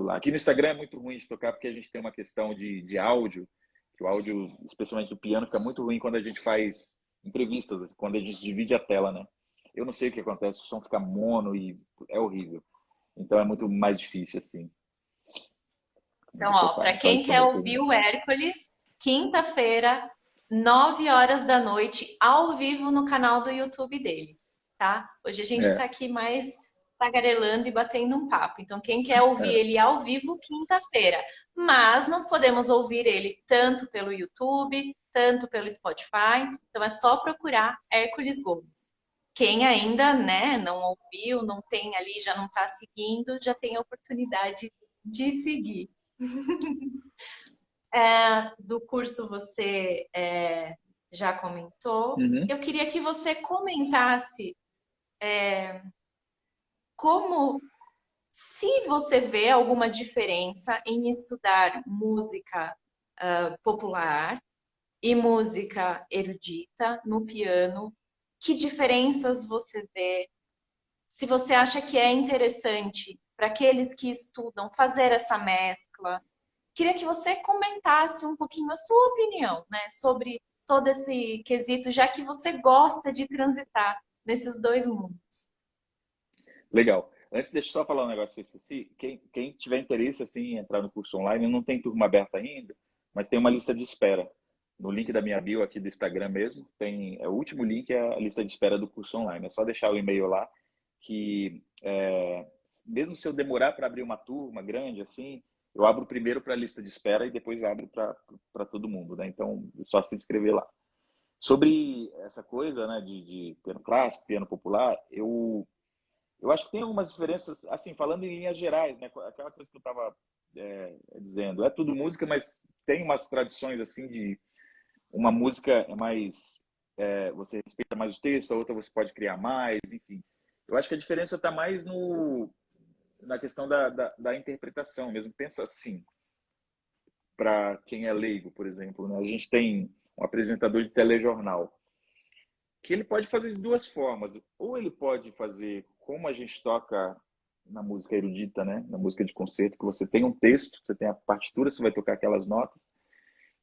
lá. Aqui no Instagram é muito ruim de tocar porque a gente tem uma questão de áudio, que o áudio, especialmente do piano, fica muito ruim quando a gente faz entrevistas, quando a gente divide a tela, né? Eu não sei o que acontece, o som fica mono e é horrível. Então é muito mais difícil assim Então, de ó, tocar. para Só quem quer responder a ouvir pergunta. o Hércules, quinta-feira, 9 horas da noite, ao vivo no canal do YouTube dele, tá? Hoje a gente está É, aqui mais tagarelando e batendo um papo. Então, quem quer ouvir é. ele ao vivo, quinta-feira. Mas nós podemos ouvir ele tanto pelo YouTube, tanto pelo Spotify. Então, é só procurar Hércules Gomes. Quem ainda, né, não ouviu, não tem ali, já não está seguindo, já tem a oportunidade de seguir. Do curso você já comentou. Uhum. Eu queria que você comentasse como, se você vê alguma diferença em estudar música popular e música erudita no piano, que diferenças você vê? Se você acha que é interessante para aqueles que estudam fazer essa mescla. Queria que você comentasse um pouquinho a sua opinião, né, sobre todo esse quesito, já que você gosta de transitar nesses dois mundos. Legal. Antes, deixa eu só falar um negócio que eu esqueci. Quem tiver interesse assim, em entrar no curso online, não tem turma aberta ainda, mas tem uma lista de espera. No link da minha bio aqui do Instagram mesmo, o último link é a lista de espera do curso online. É só deixar o e-mail lá, que mesmo se eu demorar para abrir uma turma grande assim, eu abro primeiro para a lista de espera e depois abro para todo mundo, né? Então, é só se inscrever lá. Sobre essa coisa, né, de piano clássico, piano popular, eu acho que tem algumas diferenças, assim, falando em linhas gerais, né? Aquela coisa que eu estava dizendo, é tudo música, mas tem umas tradições, assim, de uma música é mais, você respeita mais o texto, a outra você pode criar mais, enfim. Eu acho que a diferença está mais na questão da interpretação mesmo. Pensa assim, para quem é leigo, por exemplo, né? A gente tem um apresentador de telejornal, que ele pode fazer de duas formas. Ou ele pode fazer como a gente toca na música erudita, né? Na música de concerto, que você tem um texto, você tem a partitura, você vai tocar aquelas notas.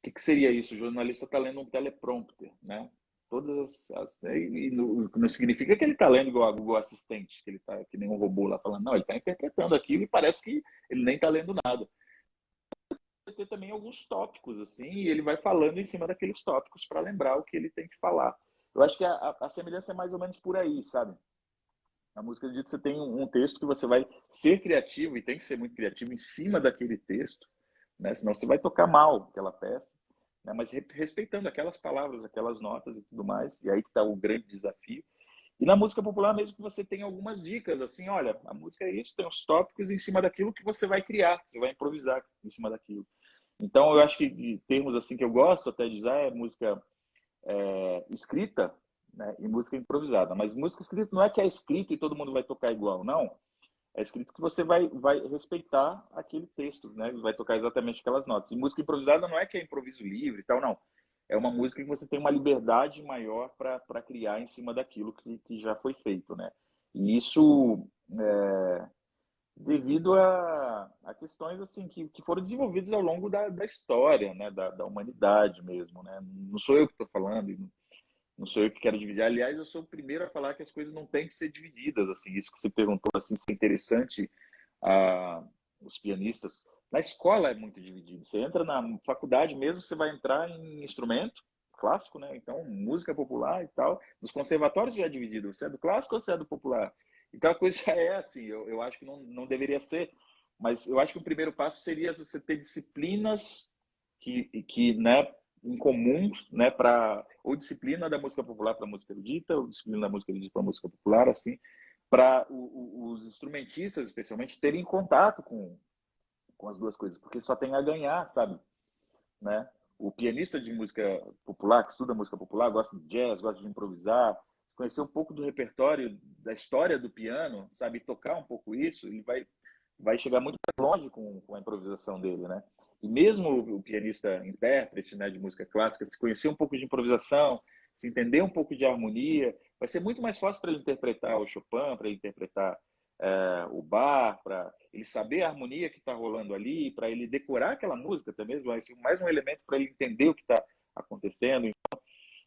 O que seria isso? O jornalista está lendo um teleprompter, né? Todas não significa que ele está lendo igual a Google Assistente, que ele está que nem um robô lá falando. Não, ele está interpretando aquilo e parece que ele nem está lendo nada. Ter também alguns tópicos assim e ele vai falando em cima daqueles tópicos para lembrar o que ele tem que falar. Eu acho que a semelhança é mais ou menos por aí, sabe? Na música erudita você tem um texto que você vai ser criativo e tem que ser muito criativo em cima daquele texto, né? Senão você vai tocar mal aquela peça, né? Mas respeitando aquelas palavras, aquelas notas e tudo mais. E aí que está o grande desafio. E na música popular mesmo que você tem algumas dicas, assim, olha, a música é isso, tem os tópicos em cima daquilo que você vai criar, você vai improvisar em cima daquilo. Então, eu acho que de termos assim que eu gosto até de usar é música escrita, né, e música improvisada. Mas música escrita não é que é escrito e todo mundo vai tocar igual, não. É escrito que você vai respeitar aquele texto, né? Vai tocar exatamente aquelas notas. E música improvisada não é que é improviso livre e tal, não. É uma música que você tem uma liberdade maior para criar em cima daquilo que já foi feito, né? E isso devido a questões assim que foram desenvolvidas ao longo da história, né? Da humanidade mesmo, né? Não sou eu que estou falando, não sou eu que quero dividir. Aliás, eu sou o primeiro a falar que as coisas não têm que ser divididas, assim. Isso que você perguntou, assim, se é interessante os pianistas. Na escola é muito dividido. Você entra na faculdade mesmo, você vai entrar em instrumento clássico, né? Então, música popular e tal. Nos conservatórios já é dividido. Você é do clássico ou você é do popular? Então a coisa já é assim, eu acho que não deveria ser, mas eu acho que o primeiro passo seria você ter disciplinas que né, em comum, né, para ou disciplina da música popular para música erudita, ou disciplina da música erudita para música popular, assim, para os instrumentistas, especialmente, terem contato com as duas coisas, porque só tem a ganhar, sabe? Né? O pianista de música popular, que estuda música popular, gosta de jazz, gosta de improvisar, conhecer um pouco do repertório, da história do piano, sabe, tocar um pouco isso, ele vai chegar muito longe com a improvisação dele, né? E mesmo o pianista intérprete, né, de música clássica, se conhecer um pouco de improvisação, se entender um pouco de harmonia, vai ser muito mais fácil para ele interpretar o Chopin, para ele interpretar o Bach, para ele saber a harmonia que está rolando ali, para ele decorar aquela música até mesmo, vai ser mais um elemento para ele entender o que está acontecendo.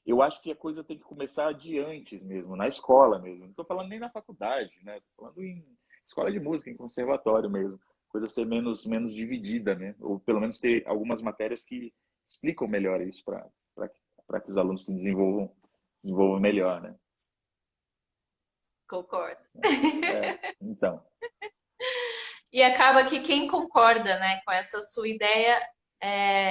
Eu acho que a coisa tem que começar de antes mesmo, na escola mesmo. Não estou falando nem na faculdade, né? Estou falando em escola de música, em conservatório mesmo. Coisa ser menos dividida, né? Ou pelo menos ter algumas matérias que explicam melhor isso para que os alunos se desenvolvam melhor, né? Concordo. Então. E acaba que quem concorda, né, com essa sua ideia,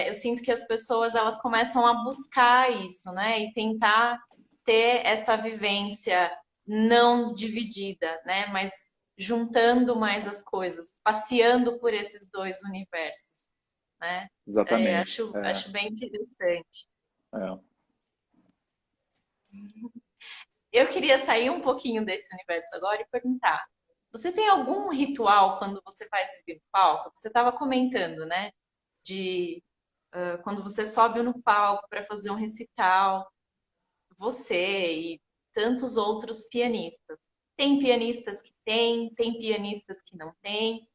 eu sinto que as pessoas elas começam a buscar isso, né, e tentar ter essa vivência não dividida, né, mas juntando mais as coisas, passeando por esses dois universos, né? Exatamente. Acho bem interessante. É. Eu queria sair um pouquinho desse universo agora e perguntar: você tem algum ritual quando você vai subir no palco? Você estava comentando, né? De quando você sobe no palco para fazer um recital, você e tantos outros pianistas. Tem pianistas que têm, tem pianistas que não têm.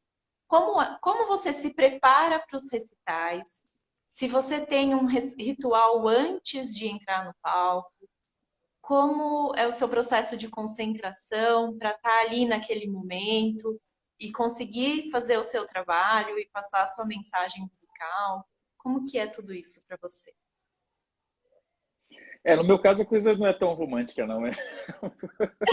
Como você se prepara para os recitais? Se você tem um ritual antes de entrar no palco? Como é o seu processo de concentração para estar ali naquele momento e conseguir fazer o seu trabalho e passar a sua mensagem musical? Como que é tudo isso para você? No meu caso a coisa não é tão romântica, não. Às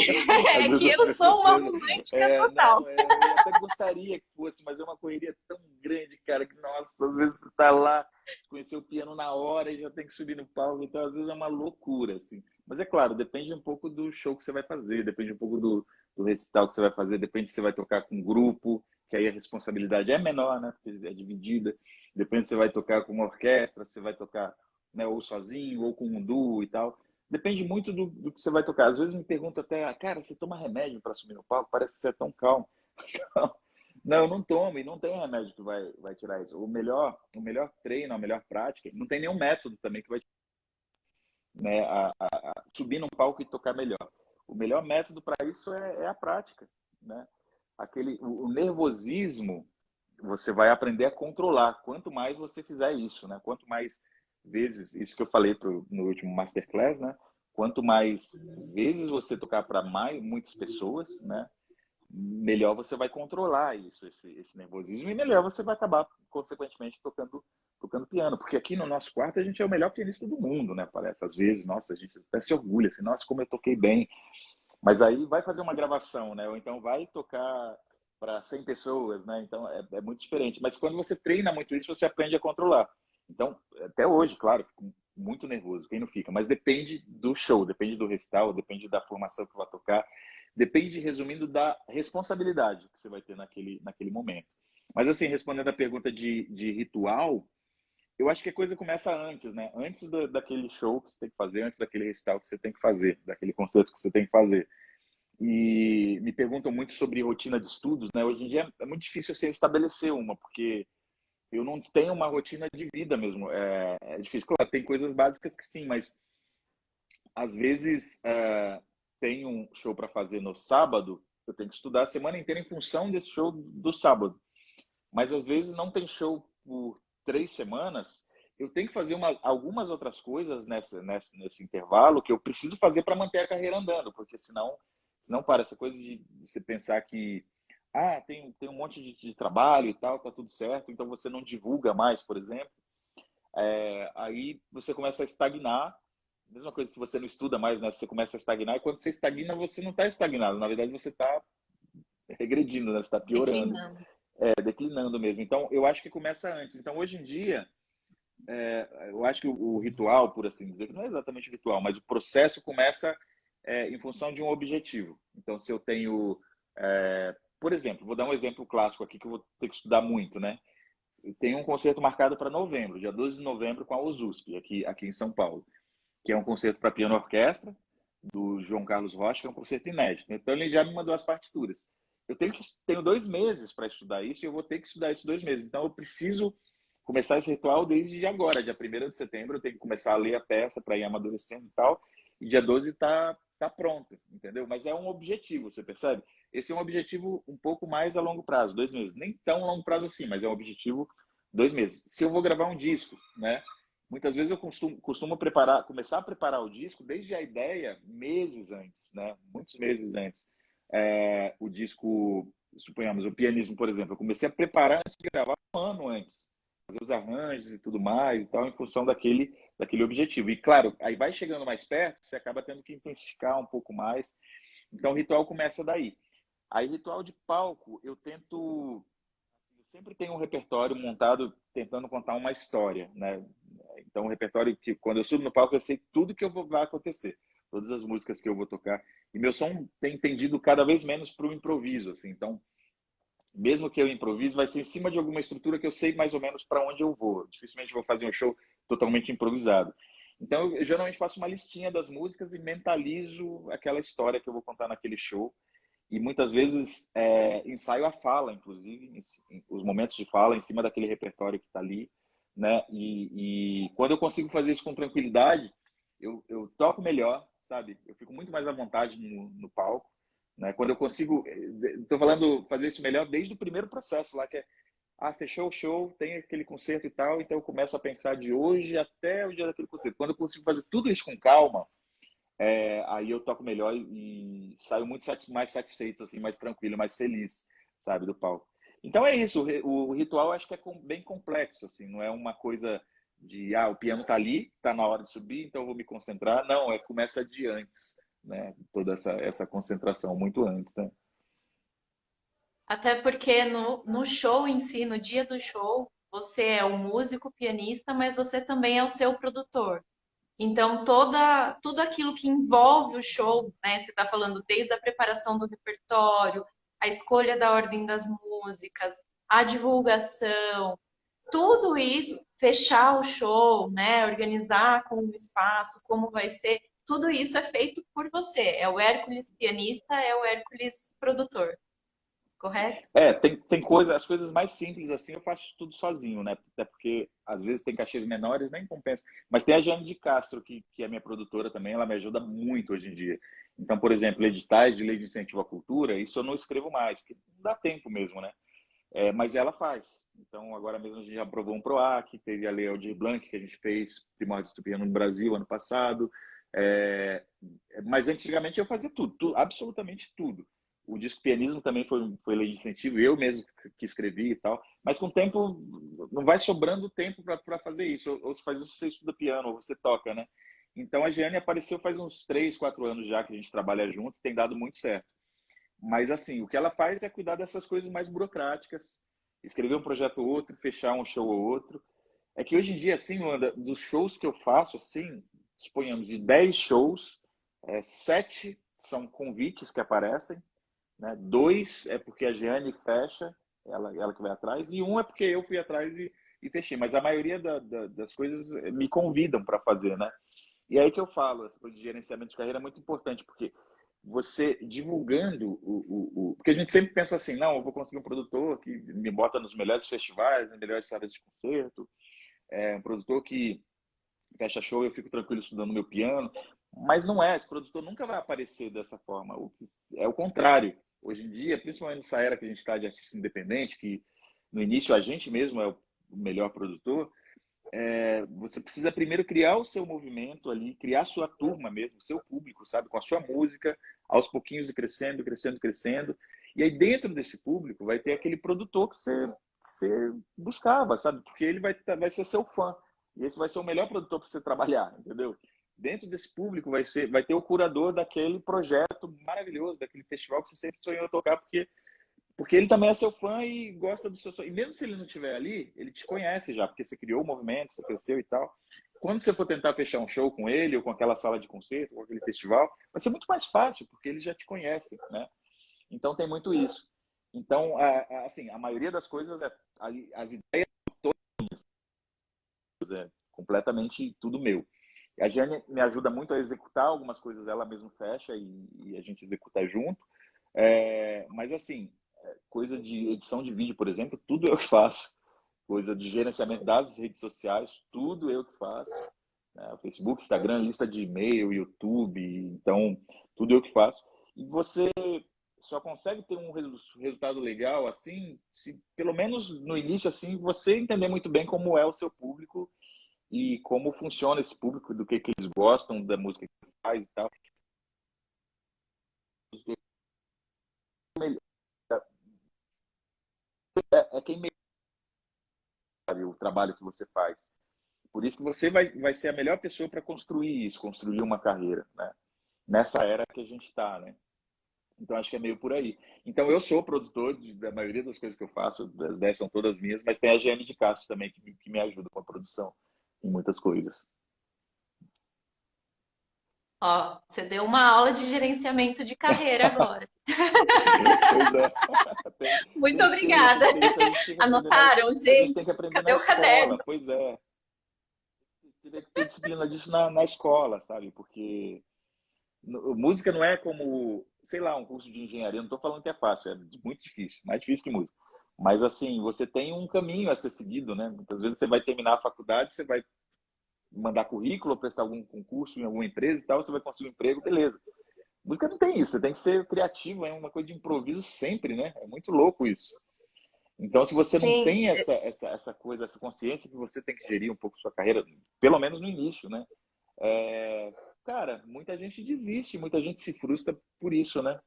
É vezes que as eu sou uma pessoas. romântica total. Eu até gostaria que fosse, mas é uma correria tão grande, cara, que, nossa, às vezes você tá lá, conhecer o piano na hora e já tem que subir no palco, então às vezes é uma loucura, assim. Mas é claro, depende um pouco do show que você vai fazer, depende um pouco do recital que você vai fazer, depende se você vai tocar com um grupo, que aí a responsabilidade é menor, né, porque é dividida. Depende se você vai tocar com uma orquestra, se você vai tocar, né, ou sozinho, ou com um duo e tal. Depende muito do que você vai tocar. Às vezes me pergunta até, cara, você toma remédio para subir no palco? Parece que você é tão calmo. Não, eu não tomo e não tem remédio que vai tirar isso. O melhor treino, a melhor prática, não tem nenhum método também que vai, né, subir num palco e tocar melhor. O melhor método para isso é a prática, né? O nervosismo você vai aprender a controlar. Quanto mais você fizer isso, né? Quanto mais vezes, isso que eu falei no último masterclass, né? Quanto mais vezes você tocar para muitas pessoas, né? Melhor você vai controlar isso, esse nervosismo, e melhor você vai acabar, consequentemente, tocando piano. Porque aqui no nosso quarto a gente é o melhor pianista do mundo, né? Parece. Às vezes, nossa, a gente até se orgulha, assim, nossa, como eu toquei bem. Mas aí vai fazer uma gravação, né? Ou então vai tocar para 100 pessoas, né? Então é muito diferente. Mas quando você treina muito isso, você aprende a controlar. Então, até hoje, claro, fico muito nervoso, quem não fica? Mas depende do show, depende do recital, depende da formação que vai tocar, depende, resumindo, da responsabilidade que você vai ter naquele momento. Mas assim, respondendo a pergunta de ritual, eu acho que a coisa começa antes, né? Antes daquele show que você tem que fazer, antes daquele recital que você tem que fazer, daquele concerto que você tem que fazer. E me perguntam muito sobre rotina de estudos, né? Hoje em dia é muito difícil você estabelecer uma, porque eu não tenho uma rotina de vida mesmo. É difícil. Claro, tem coisas básicas que sim, mas às vezes tem um show para fazer no sábado, eu tenho que estudar a semana inteira em função desse show do sábado. Mas às vezes não tem show por 3 semanas, eu tenho que fazer algumas outras coisas nesse intervalo que eu preciso fazer para manter a carreira andando, porque senão para essa coisa de você pensar que tem um monte de trabalho e tal, tá tudo certo, então você não divulga mais, por exemplo, aí você começa a estagnar. Mesma coisa se você não estuda mais, né? Você começa a estagnar, e quando você estagna, você não está estagnado, na verdade você está regredindo, né? Você está piorando, Declinando. declinando mesmo. Então, eu acho que começa antes. Então, hoje em dia, eu acho que o ritual, por assim dizer, que não é exatamente o ritual, mas o processo começa em função de um objetivo. Então, se eu tenho, por exemplo, vou dar um exemplo clássico aqui que eu vou ter que estudar muito, né? Eu tenho um concerto marcado para novembro, dia 12 de novembro, com a USP, aqui em São Paulo, que é um concerto para piano e orquestra, do João Carlos Rocha, que é um concerto inédito. Então, ele já me mandou as partituras. Tenho 2 meses para estudar isso e eu vou ter que estudar isso 2 meses. Então, eu preciso começar esse ritual desde agora, dia 1º de setembro, eu tenho que começar a ler a peça para ir amadurecendo e tal, e dia 12 tá pronto, entendeu? Mas é um objetivo, você percebe? Esse é um objetivo um pouco mais a longo prazo, 2 meses. Nem tão longo prazo assim, mas é um objetivo 2 meses. Se eu vou gravar um disco, né? Muitas vezes eu costumo começar a preparar o disco desde a ideia meses antes, né? Muitos meses antes. O disco, suponhamos, o pianismo, por exemplo, eu comecei a preparar antes de gravar um ano antes, fazer os arranjos e tudo mais e tal, em função daquele objetivo. E claro, aí vai chegando mais perto, você acaba tendo que intensificar um pouco mais. Então o ritual começa daí. Aí ritual de palco, eu sempre tenho um repertório montado tentando contar uma história, né? Então, um repertório que, quando eu subo no palco, eu sei tudo que vai acontecer, todas as músicas que eu vou tocar. E meu som tem tendido cada vez menos para o improviso, assim. Então, mesmo que eu improvise, vai ser em cima de alguma estrutura que eu sei mais ou menos para onde eu vou. Dificilmente vou fazer um show totalmente improvisado. Então, eu geralmente faço uma listinha das músicas e mentalizo aquela história que eu vou contar naquele show. E muitas vezes ensaio a fala, inclusive, os momentos de fala em cima daquele repertório que está ali, né? E quando eu consigo fazer isso com tranquilidade, eu toco melhor, sabe? Eu fico muito mais à vontade no palco, né? Quando eu consigo, estou falando fazer isso melhor desde o primeiro processo lá, que é, fechou o show, tem aquele concerto e tal, então eu começo a pensar de hoje até o dia daquele concerto. Quando eu consigo fazer tudo isso com calma, aí eu toco melhor e saio muito mais satisfeito, assim, mais tranquilo, mais feliz, sabe, do palco. Então é isso, o ritual eu acho que é bem complexo, assim, não é uma coisa de, o piano tá ali, tá na hora de subir, então eu vou me concentrar. Não, começa de antes, né, toda essa concentração, muito antes, né. Até porque no show em si, no dia do show, você é o músico, pianista, mas você também é o seu produtor. Então, tudo aquilo que envolve o show, né? Você está falando desde a preparação do repertório, a escolha da ordem das músicas, a divulgação, tudo isso, fechar o show, né? Organizar com o espaço, como vai ser, tudo isso é feito por você. É o Hércules pianista, é o Hércules produtor, correto? Tem coisa, as coisas mais simples assim eu faço tudo sozinho, né? Até porque às vezes tem cachês menores, nem compensa. Mas tem a Jane de Castro, que é minha produtora também, ela me ajuda muito hoje em dia. Então, por exemplo, editais de lei de incentivo à cultura, isso eu não escrevo mais, porque não dá tempo mesmo, né? Mas ela faz. Então, agora mesmo a gente já aprovou um PROAC, teve a Lei Aldir Blanc, que a gente fez, Primórdios do Piano no Brasil, ano passado. Mas antigamente eu fazia tudo, absolutamente tudo. O disco pianismo também foi lei de incentivo, eu mesmo que escrevi e tal. Mas com o tempo, não vai sobrando tempo para fazer isso. Ou se faz isso, você estuda piano, ou você toca, né? Então a Giane apareceu faz uns 3, 4 anos já que a gente trabalha junto, tem dado muito certo. Mas assim, o que ela faz é cuidar dessas coisas mais burocráticas, escrever um projeto ou outro, fechar um show ou outro. É que hoje em dia, assim, Luanda, dos shows que eu faço, assim, suponhamos, de 10 shows, 7 são convites que aparecem, né? 2 é porque a Jeane fecha, ela que vai atrás, e um é porque eu fui atrás e fechei. Mas a maioria das coisas me convidam para fazer, né? E aí que eu falo, essa coisa de gerenciamento de carreira é muito importante, porque você divulgando Porque a gente sempre pensa assim, não, eu vou conseguir um produtor que me bota nos melhores festivais, nas melhores salas de concerto, um produtor que fecha show, eu fico tranquilo estudando meu piano. Mas não é, esse produtor nunca vai aparecer dessa forma. É o contrário. Hoje em dia, principalmente nessa era que a gente está de artista independente, que no início a gente mesmo é o melhor produtor, você precisa primeiro criar o seu movimento ali, criar a sua turma mesmo, o seu público, sabe? Com a sua música, aos pouquinhos e crescendo, crescendo, crescendo. E aí dentro desse público vai ter aquele produtor que você buscava, sabe? Porque ele vai ser seu fã. E esse vai ser o melhor produtor para você trabalhar, entendeu? Dentro desse público vai ter o curador daquele projeto maravilhoso, daquele festival que você sempre sonhou tocar, porque Porque ele também é seu fã e gosta do seu som. E mesmo se ele não estiver ali, ele te conhece já, porque você criou o movimento, você cresceu e tal. Quando você for tentar fechar um show com ele, ou com aquela sala de concerto, ou com aquele festival, vai ser muito mais fácil, porque ele já te conhece, né? Então tem muito isso. Então, assim, a maioria das coisas, as ideias é completamente tudo meu. A Jane me ajuda muito a executar algumas coisas, ela mesma fecha e a gente executa junto. Mas assim, coisa de edição de vídeo, por exemplo, tudo eu que faço. Coisa de gerenciamento das redes sociais, tudo eu que faço. Né? Facebook, Instagram, lista de e-mail, YouTube, então tudo eu que faço. E você só consegue ter um resultado legal assim, se pelo menos no início assim você entender muito bem como é o seu público e como funciona esse público, do que eles gostam da música que você faz e tal. É quem sabe o trabalho que você faz. Por isso que você vai ser a melhor pessoa para construir isso, construir uma carreira, né? Nessa era que a gente está, né? Então acho que é meio por aí. Então eu sou produtor da maioria das coisas que eu faço, as 10 são todas minhas, mas tem a Giane de Castro também que me ajuda com a produção em muitas coisas. Ó, você deu uma aula de gerenciamento de carreira agora. Pois é. Muito Tem obrigada. que ter isso, a gente tem que aprender Anotaram, a gente tem gente? que aprender na Cadê o caderno? escola, pois é. Teria que ter disciplina disso na escola, sabe? Porque música não é como, sei lá, um curso de engenharia. Não estou falando que é fácil, é muito difícil, mais difícil que música. Mas assim, você tem um caminho a ser seguido, né? Muitas vezes você vai terminar a faculdade, você vai mandar currículo, prestar algum concurso em alguma empresa e tal, você vai conseguir um emprego, beleza. Música não tem isso, você tem que ser criativo, é uma coisa de improviso sempre, né? É muito louco isso. Então, se você não Sim, tem essa coisa, essa consciência que você tem que gerir um pouco sua carreira, pelo menos no início, né? Cara, muita gente desiste, muita gente se frustra por isso, né?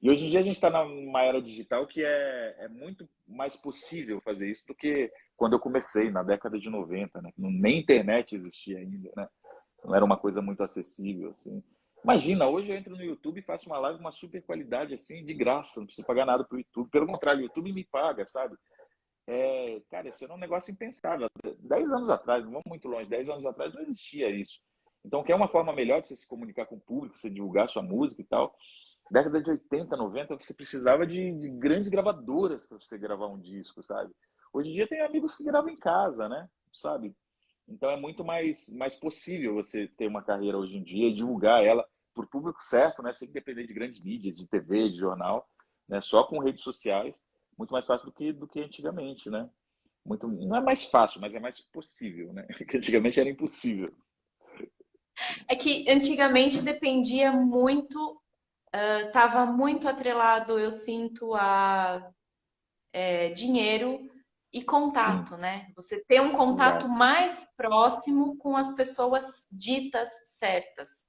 E hoje em dia a gente está numa era digital que é muito mais possível fazer isso do que quando eu comecei, na década de 90, né? Nem internet existia ainda, né? Não era uma coisa muito acessível, assim. Imagina, hoje eu entro no YouTube e faço uma live com uma super qualidade, assim, de graça, não preciso pagar nada pro YouTube. Pelo contrário, o YouTube me paga, sabe? Cara, isso era um negócio impensável. 10 anos atrás, não vamos muito longe, 10 anos atrás não existia isso. Então, quer uma forma melhor de você se comunicar com o público, você divulgar sua música e tal. Década de 80, 90, você precisava de grandes gravadoras para você gravar um disco, sabe? Hoje em dia tem amigos que gravam em casa, né? Sabe? Então é muito mais possível você ter uma carreira hoje em dia e divulgar ela para o público certo, né? Sem depender de grandes mídias, de TV, de jornal, né? Só com redes sociais, muito mais fácil do que antigamente, né? Muito, não é mais fácil, mas é mais possível, né? Porque antigamente era impossível. é que antigamente dependia muito, estava muito atrelado, eu sinto, a dinheiro e Sim, contato, né? Você ter um contato exato. mais próximo com as pessoas ditas certas.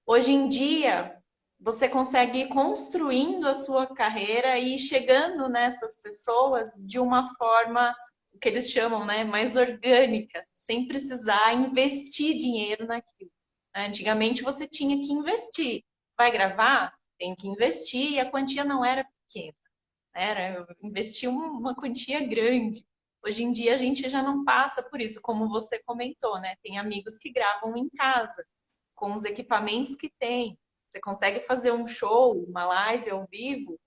Hoje em dia, você consegue ir construindo a sua carreira e ir chegando nessas pessoas de uma forma o que eles chamam, né, mais orgânica, sem precisar investir dinheiro naquilo. Antigamente você tinha que investir. Vai gravar? Tem que investir e a quantia não era pequena. Era investir uma quantia grande. Hoje em dia a gente já não passa por isso, como você comentou, né? Tem amigos que gravam em casa, com os equipamentos que tem. Você consegue fazer um show, uma live ao vivo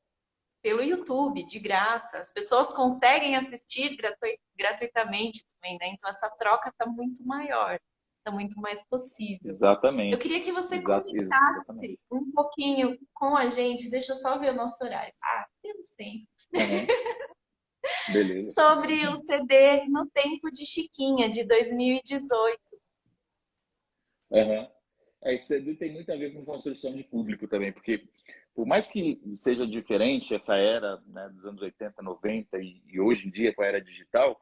pelo YouTube, de graça. As pessoas conseguem assistir gratuitamente também, né? Então essa troca está muito maior, está muito mais possível. Eu Exatamente. queria que você Exatamente. comentasse um pouquinho com a gente, deixa eu só ver o nosso horário. Ah, temos tempo. Uhum. Beleza. Sobre o CD No Tempo de Chiquinha, de 2018. Uhum. Isso aí tem muito a ver com construção de público também, porque por mais que seja diferente essa era, né, dos anos 80, 90 e hoje em dia com a era digital,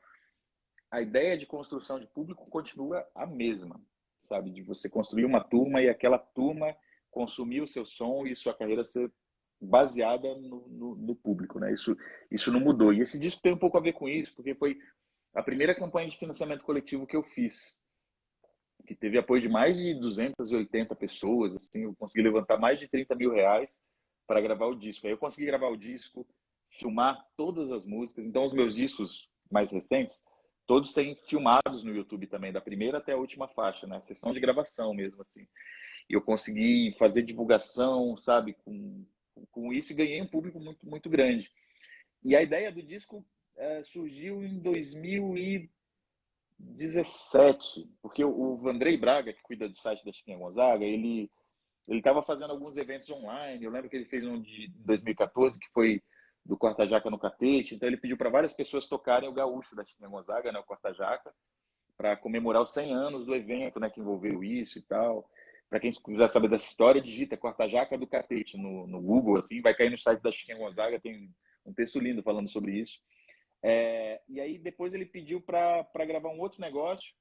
a ideia de construção de público continua a mesma, sabe? De você construir uma turma e aquela turma consumir o seu som e sua carreira ser baseada no público, né? Isso não mudou. E esse disco tem um pouco a ver com isso, porque foi a primeira campanha de financiamento coletivo que eu fiz, que teve apoio de mais de 280 pessoas, assim, eu consegui levantar mais de 30 mil reais para gravar o disco. Aí eu consegui gravar o disco, filmar todas as músicas. Então, os meus discos mais recentes, todos têm filmados no YouTube também, da primeira até a última faixa, né? Sessão de gravação mesmo, assim. E eu consegui fazer divulgação, sabe, com isso e ganhei um público muito, muito grande. E a ideia do disco surgiu em 2017, porque o Vandrei Braga, que cuida do site da Chiquinha Gonzaga, ele estava fazendo alguns eventos online. Eu lembro que ele fez um de 2014, que foi do Corta Jaca no Catete. Então ele pediu para várias pessoas tocarem o gaúcho da Chiquinha Gonzaga, né, o Corta Jaca, para comemorar os 100 anos do evento, né, que envolveu isso e tal. Para quem quiser saber dessa história, digita Corta Jaca do Catete no Google, assim, vai cair no site da Chiquinha Gonzaga, tem um texto lindo falando sobre isso. E aí depois ele pediu para gravar um outro negócio,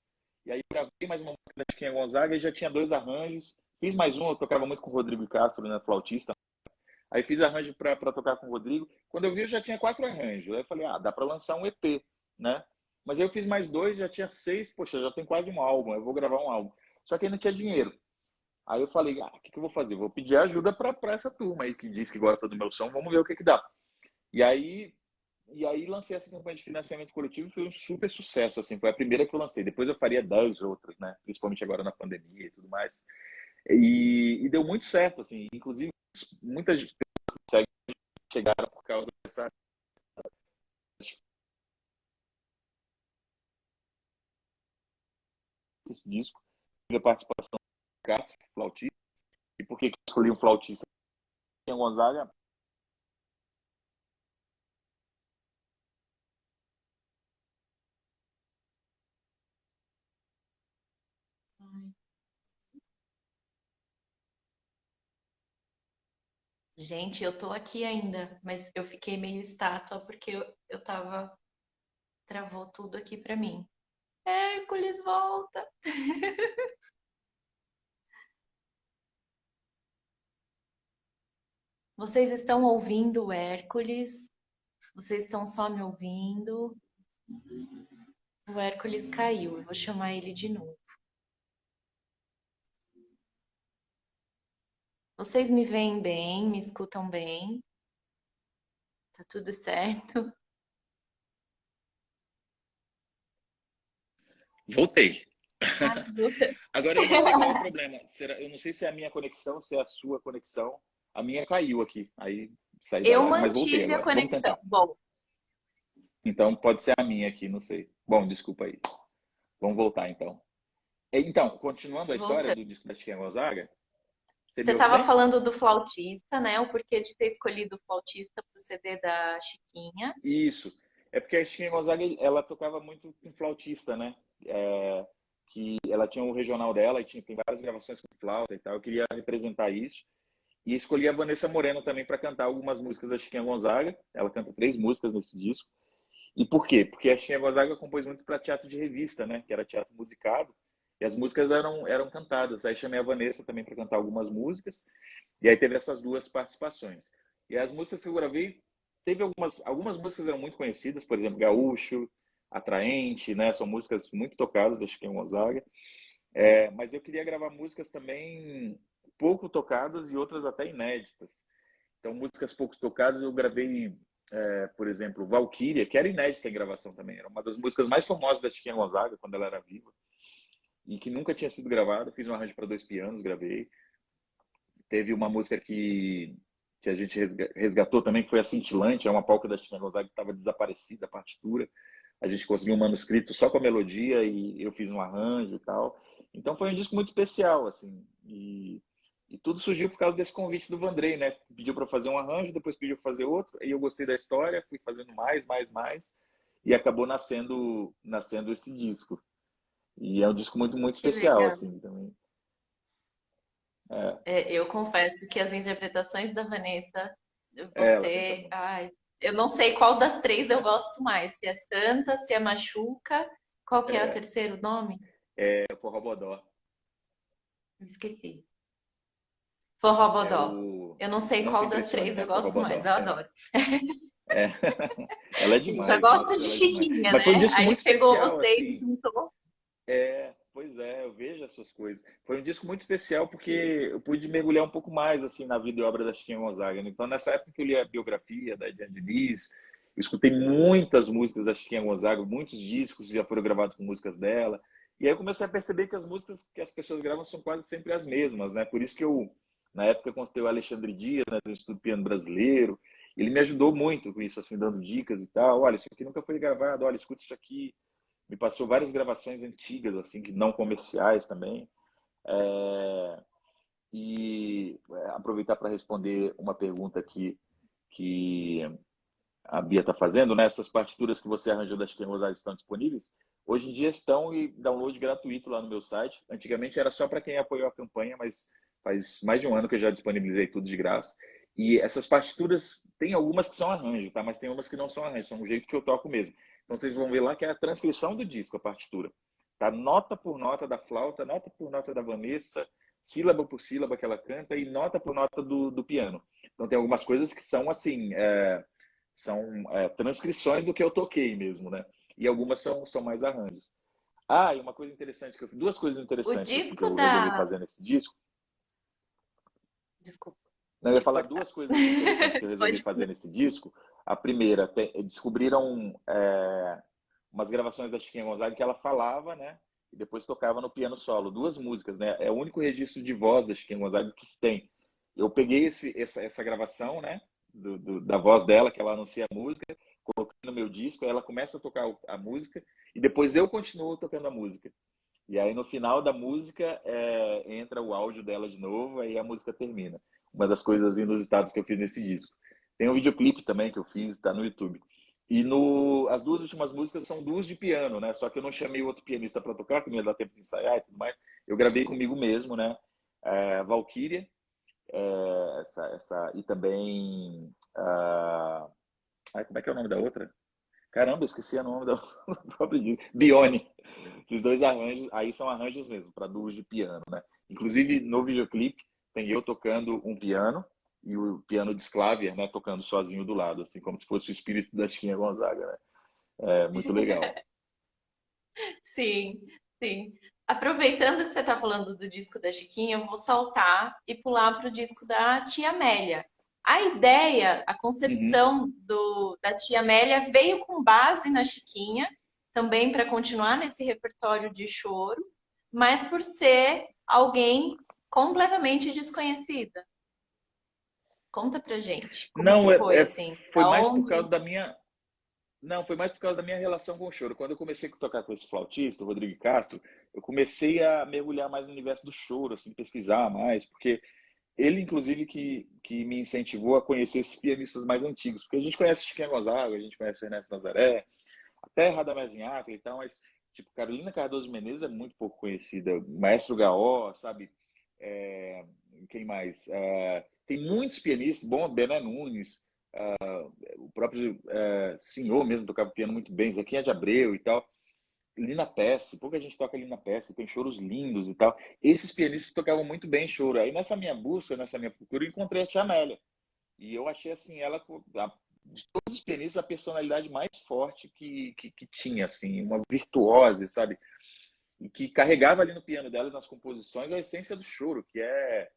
e aí eu gravei mais uma música da Chiquinha Gonzaga e já tinha 2 arranjos. Fiz mais um, eu tocava muito com o Rodrigo Castro, né, flautista. Aí fiz arranjo para tocar com o Rodrigo. Quando eu vi, eu já tinha 4 arranjos. Aí eu falei, dá para lançar um EP, né? Mas aí eu fiz mais 2, já tinha 6. Poxa, já tem quase um álbum, eu vou gravar um álbum. Só que aí não tinha dinheiro. Aí eu falei, o que eu vou fazer? Vou pedir ajuda para essa turma aí que diz que gosta do meu som, vamos ver o que dá. E aí lancei essa campanha de financiamento coletivo e foi um super sucesso, assim, foi a primeira que eu lancei. Depois eu faria 10 outras, né? Principalmente agora na pandemia e tudo mais. E deu muito certo, assim, inclusive muita gente consegue chegar por causa dessa esse disco, a participação do Cássio, flautista. E por que eu escolhi um flautista? Em Gonzaga. Gente, eu tô aqui ainda, mas eu fiquei meio estátua porque eu tava. Travou tudo aqui pra mim. Hércules, volta! Vocês estão ouvindo o Hércules? Vocês estão só me ouvindo? O Hércules caiu, eu vou chamar ele de novo. Vocês me veem bem, me escutam bem? Tá tudo certo? Voltei. Ajuda. Agora eu não sei qual é o problema. Eu não sei se é a minha conexão, se é a sua conexão. A minha caiu aqui. Aí saí da Eu live, mas voltei mantive a agora. Vamos conexão. tentar. Bom, Então pode ser a minha aqui, não sei. Bom, desculpa aí. Vamos voltar então. Então, continuando a história voltando. do disco da Chiquinha Gonzaga, você Você me ouve estava bem? falando do flautista, né? O porquê de ter escolhido o flautista para o CD da Chiquinha. Isso. É porque a Chiquinha Gonzaga, ela tocava muito com flautista, né? Que ela tinha o regional dela e tem várias gravações com flauta e tal. Eu queria representar isso. E escolhi a Vanessa Moreno também para cantar algumas músicas da Chiquinha Gonzaga. Ela canta 3 músicas nesse disco. E por quê? Porque a Chiquinha Gonzaga compôs muito para teatro de revista, né? Que era teatro musicado. E as músicas eram cantadas. Aí chamei a Vanessa também para cantar algumas músicas. E aí teve essas 2 participações. E as músicas que eu gravei, teve algumas músicas eram muito conhecidas, por exemplo, Gaúcho, Atraente, né? São músicas muito tocadas da Chiquinha Gonzaga. Mas eu queria gravar músicas também pouco tocadas e outras até inéditas. Então, músicas pouco tocadas eu gravei, por exemplo, Valquíria, que era inédita em gravação também. Era uma das músicas mais famosas da Chiquinha Gonzaga, quando ela era viva. E que nunca tinha sido gravada. Fiz um arranjo para 2 pianos, gravei. Teve uma música que a gente resgatou também, que foi a Cintilante. É uma polca da Chiquinha Gonzaga que estava desaparecida, a partitura. A gente conseguiu um manuscrito só com a melodia e eu fiz um arranjo e tal. Então foi um disco muito especial, assim. E tudo surgiu por causa desse convite do Vandrei, né? Pediu para fazer um arranjo, depois pediu para fazer outro. E eu gostei da história, fui fazendo mais. E acabou nascendo esse disco. E é um disco muito, muito Que especial, legal. assim, também. Eu confesso que as interpretações da Vanessa, Ela canta você. muito. Ai, eu não sei qual das 3 eu gosto mais. Se é Santa, se é Machuca. Qual que é o É, terceiro nome? o Forró Bodó. Eu esqueci. Forró É Bodó. o Eu não sei Não Se qual das Impressione, 3 eu né? Forró gosto mais. Bodó. Eu adoro. É. Ela é Já demais, gosto nossa, de ela é demais. Chiquinha, Mas foi um né? disco Aí muito pegou especial, vocês, assim. juntou. Pois é, eu vejo as suas coisas. Foi um disco muito especial porque eu pude mergulhar um pouco mais assim na vida e obra da Chiquinha Gonzaga, né? Então, nessa época que eu li a biografia da Diane Diniz, eu escutei muitas músicas da Chiquinha Gonzaga, muitos discos já foram gravados com músicas dela. E aí eu comecei a perceber que as músicas que as pessoas gravam são quase sempre as mesmas, né? Por isso que eu, na época, consultei o Alexandre Dias, né, do Instituto Piano Brasileiro. Ele me ajudou muito com isso, assim, dando dicas e tal. Olha, isso aqui nunca foi gravado, olha, escuta isso aqui. Me passou várias gravações antigas, assim, que não comerciais também. É, aproveitar para responder uma pergunta aqui que a Bia está fazendo, né? Essas partituras que você arranjou das Cremosadas estão disponíveis? Hoje em dia estão e download gratuito lá no meu site. Antigamente era só para quem apoiou a campanha, mas faz mais de um ano que eu já disponibilizei tudo de graça. E essas partituras, tem algumas que são arranjo, tá? Mas tem umas que não são arranjo, são o jeito que eu toco mesmo. Então vocês vão ver lá que é a transcrição do disco, a partitura. Tá nota por nota da flauta, nota por nota da Vanessa, sílaba por sílaba que ela canta e nota por nota do piano. Então tem algumas coisas que são assim, transcrições do que eu toquei mesmo, né? E algumas são mais arranjos. Ah, e uma coisa interessante duas coisas O interessantes assim que disco eu resolvi da... fazer nesse disco. Desculpa Não, eu ia te falar cortar. duas coisas interessantes que eu resolvi Pode fazer falar. nesse disco. A primeira, descobriram umas gravações da Chiquinha Gonzaga que ela falava, né? E depois tocava no piano solo. Duas músicas, né? É o único registro de voz da Chiquinha Gonzaga que se tem. Eu peguei essa gravação, né? Da voz dela, que ela anuncia a música, coloquei no meu disco, aí ela começa a tocar a música e depois eu continuo tocando a música. E aí no final da música entra o áudio dela de novo, aí a música termina. Uma das coisas inusitadas que eu fiz nesse disco. Tem um videoclipe também que eu fiz, tá no YouTube. E as duas últimas músicas são duas de piano, né? Só que eu não chamei outro pianista para tocar, que não ia dar tempo de ensaiar e tudo mais. Eu gravei comigo mesmo, né? Valkyria, e também. Como é que é o nome da outra? Caramba, esqueci o nome da própria disco. Bione. Fiz dois arranjos, aí são arranjos mesmo, para duos de piano, né? Inclusive, no videoclipe, tem eu tocando um piano e o piano de Sclavier, né, tocando sozinho do lado, assim, como se fosse o espírito da Chiquinha Gonzaga, né? É muito legal. Sim, sim. Aproveitando que você está falando do disco da Chiquinha, eu vou saltar e pular para o disco da Tia Amélia. A ideia, a Uhum. concepção da Tia Amélia veio com base na Chiquinha, também para continuar nesse repertório de choro, mas por ser alguém completamente desconhecida. Conta pra gente, como que Não, foi, assim, foi da mais por causa onde... da minha. Não, foi mais por causa da minha relação com o choro. Quando eu comecei a tocar com esse flautista, o Rodrigo Castro, eu comecei a mergulhar mais no universo do choro, assim, pesquisar mais, porque ele, inclusive, que me incentivou a conhecer esses pianistas mais antigos. Porque a gente conhece Chiquinha Gonzaga, a gente conhece Ernesto Nazaré, até Radamés Inhatli e tal, mas, tipo, Carolina Cardoso de Menezes é muito pouco conhecida. Maestro Gaó, sabe? É, quem mais? Tem muitos pianistas, bom, Bené Nunes, o próprio senhor mesmo tocava piano muito bem, Zequinha de Abreu e tal. Lina Pesce, pouca gente toca Lina Pesce, tem choros lindos e tal. Esses pianistas tocavam muito bem choro. Aí nessa minha busca, nessa minha procura, eu encontrei a Tia Amélia. E eu achei assim, ela, de todos os pianistas, a personalidade mais forte que tinha, assim, uma virtuose, sabe? E que carregava ali no piano dela, nas composições, a essência do choro, que é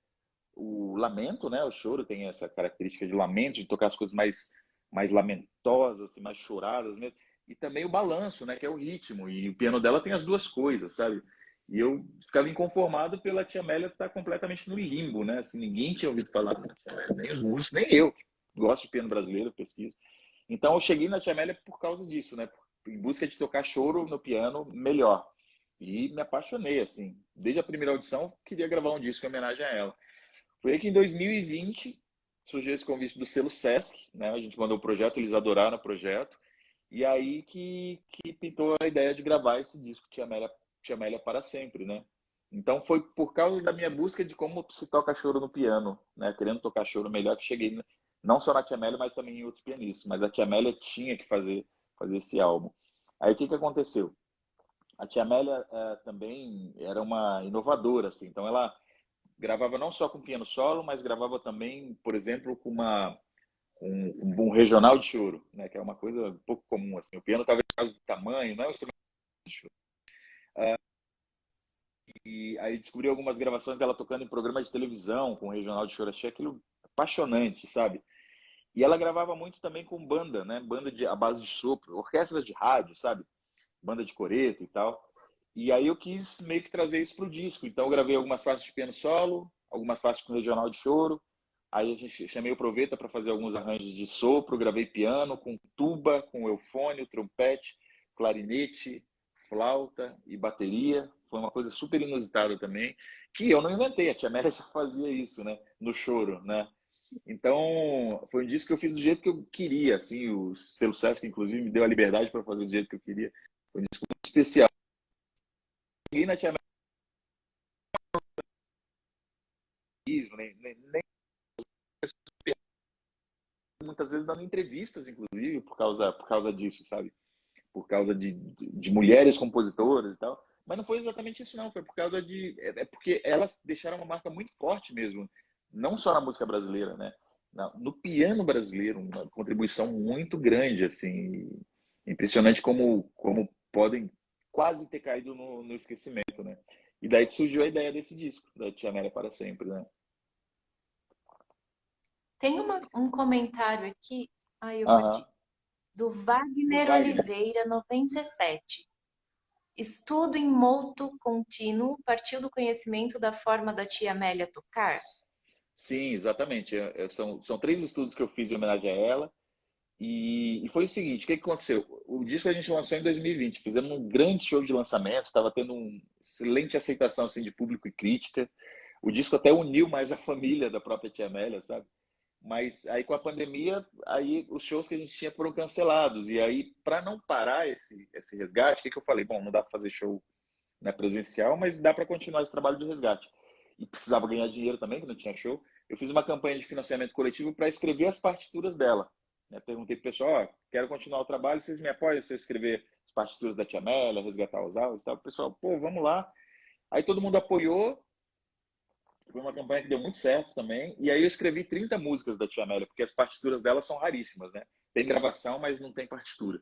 o lamento, né? O choro tem essa característica de lamento, de tocar as coisas mais lamentosas, assim, mais choradas mesmo. E também o balanço, né? Que é o ritmo. E o piano dela tem as duas coisas, sabe? E eu ficava inconformado pela Tia Amélia estar completamente no limbo, né? Assim, ninguém tinha ouvido falar da Tia Amélia, nem os músicos, nem eu, que gosto de piano brasileiro, pesquiso. Então eu cheguei na Tia Amélia por causa disso, né? Em busca de tocar choro no piano melhor. E me apaixonei, assim. Desde a primeira audição, queria gravar um disco em homenagem a ela. Foi aí que em 2020 surgiu esse convite do selo Sesc, né? A gente mandou o projeto, eles adoraram o projeto. E aí que pintou a ideia de gravar esse disco Tia Amélia para sempre, né? Então foi por causa da minha busca de como se toca choro no piano, né? Querendo tocar choro melhor que cheguei não só na Tia Amélia, mas também em outros pianistas. Mas a Tia Amélia tinha que fazer esse álbum. Aí o que aconteceu? A Tia Amélia também era uma inovadora, assim. Então ela gravava não só com piano solo, mas gravava também, por exemplo, com um regional de choro, né? Que é uma coisa um pouco comum, assim. O piano talvez por causa do tamanho, não é um instrumento de choro. E aí descobri algumas gravações dela tocando em programa de televisão, com o Regional de Choro. Achei aquilo apaixonante, sabe? E ela gravava muito também com banda, né? Banda à base de sopro, orquestras de rádio, sabe? Banda de coreto e tal. E aí eu quis meio que trazer isso pro disco. Então eu gravei algumas faixas de piano solo, algumas faixas com regional de choro. Aí a gente chamei o Proveta para fazer alguns arranjos de sopro, gravei piano com tuba, com eufônio, trompete, clarinete, flauta e bateria. Foi uma coisa super inusitada também, que eu não inventei, a Tia Amélia já fazia isso, né, no choro, né? Então, foi um disco que eu fiz do jeito que eu queria, assim, o selo Sesc, inclusive, me deu a liberdade para fazer do jeito que eu queria. Foi um disco muito especial. Ninguém na Tia Amélia, nem muitas vezes dando entrevistas, inclusive, por causa disso, sabe? Por causa de mulheres compositoras e tal. Mas não foi exatamente isso, não. Foi por causa de. É porque elas deixaram uma marca muito forte mesmo. Não só na música brasileira, né? No piano brasileiro, uma contribuição muito grande, assim. Impressionante como podem quase ter caído no esquecimento, né? E daí que surgiu a ideia desse disco, da Tia Amélia para Sempre, né? Tem um comentário aqui, ai, eu Aham. perdi, do Do Wagner Wagner. Oliveira, 97. Estudo em moto contínuo partiu do conhecimento da forma da tia Amélia tocar? Sim, exatamente. São três estudos que eu fiz em homenagem a ela. E foi o seguinte, o que aconteceu? O disco a gente lançou em 2020, fizemos um grande show de lançamento, estava tendo uma excelente aceitação assim, de público e crítica. O disco até uniu mais a família da própria Tia Amélia, sabe? Mas aí com a pandemia, aí os shows que a gente tinha foram cancelados. E aí, para não parar esse resgate, o que eu falei? Bom, não dá para fazer show, né, presencial, mas dá para continuar esse trabalho de resgate. E precisava ganhar dinheiro também, que não tinha show. Eu fiz uma campanha de financiamento coletivo para escrever as partituras dela. Né? Perguntei pro pessoal, ó, quero continuar o trabalho, vocês me apoiam se eu escrever as partituras da Tia Amélia, resgatar os áudios e tal. O pessoal, pô, vamos lá. Aí todo mundo apoiou, foi uma campanha que deu muito certo também. E aí eu escrevi 30 músicas da Tia Amélia, porque as partituras dela são raríssimas, né? Tem gravação, mas não tem partitura.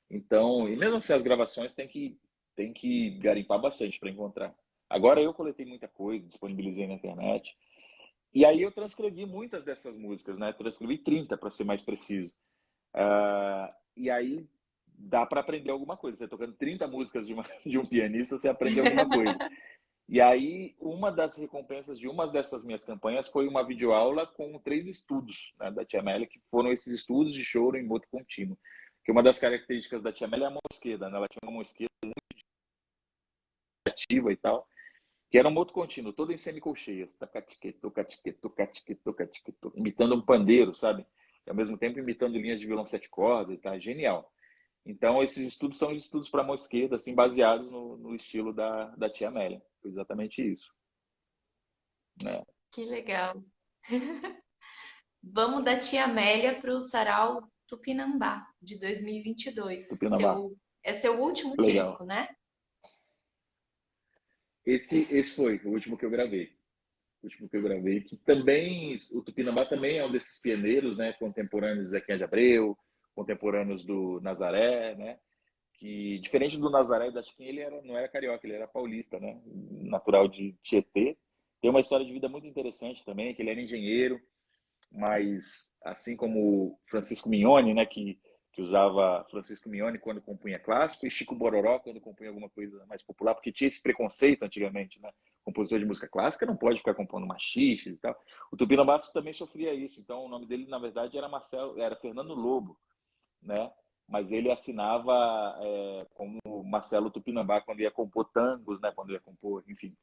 Então, e mesmo assim as gravações tem que garimpar bastante para encontrar. Agora eu coletei muita coisa, disponibilizei na internet. E aí eu transcrevi muitas dessas músicas, né? Transcrevi 30 para ser mais preciso. E aí dá para aprender alguma coisa. Você tocando 30 músicas de um pianista, você aprende alguma coisa. E aí, uma das recompensas de uma dessas minhas campanhas foi uma videoaula com 3 estudos, né, da Tia Amélia, que foram esses estudos de choro em moto contínuo. Que uma das características da Tia Amélia é a mão esquerda, né? Ela tinha uma mão esquerda ativa e tal, que era um moto contínuo, todo em semicolcheias, imitando um pandeiro, sabe? E ao mesmo tempo imitando linhas de violão 7 cordas, tá? Genial. Então, esses estudos são estudos para a mão esquerda, assim, baseados no estilo da Tia Amélia. Foi exatamente isso, né? Que legal. Vamos da tia Amélia para o Sarau Tupinambá, de 2022. Tupinambá. É seu último Legal. disco, né? Esse foi o último que eu gravei. O último que eu gravei, que também, o Tupinambá também é um desses pioneiros, né? Contemporâneos de Zequinha de Abreu, contemporâneos do Nazaré, né? Que, diferente do Nazaré e da Chiquinha, não era carioca, ele era paulista, né? Natural de Tietê. Tem uma história de vida muito interessante também, que ele era engenheiro, mas assim como Francisco Mignone, né, que usava Francisco Mignone quando compunha clássico e Chico Bororó quando compunha alguma coisa mais popular, porque tinha esse preconceito antigamente, né? Compositor de música clássica não pode ficar compondo machiches e tal. O Tupinambá também sofria isso, então o nome dele na verdade era Fernando Lobo, né? Mas ele assinava como Marcelo Tupinambá quando ia compor tangos, né? Quando ia compor, enfim.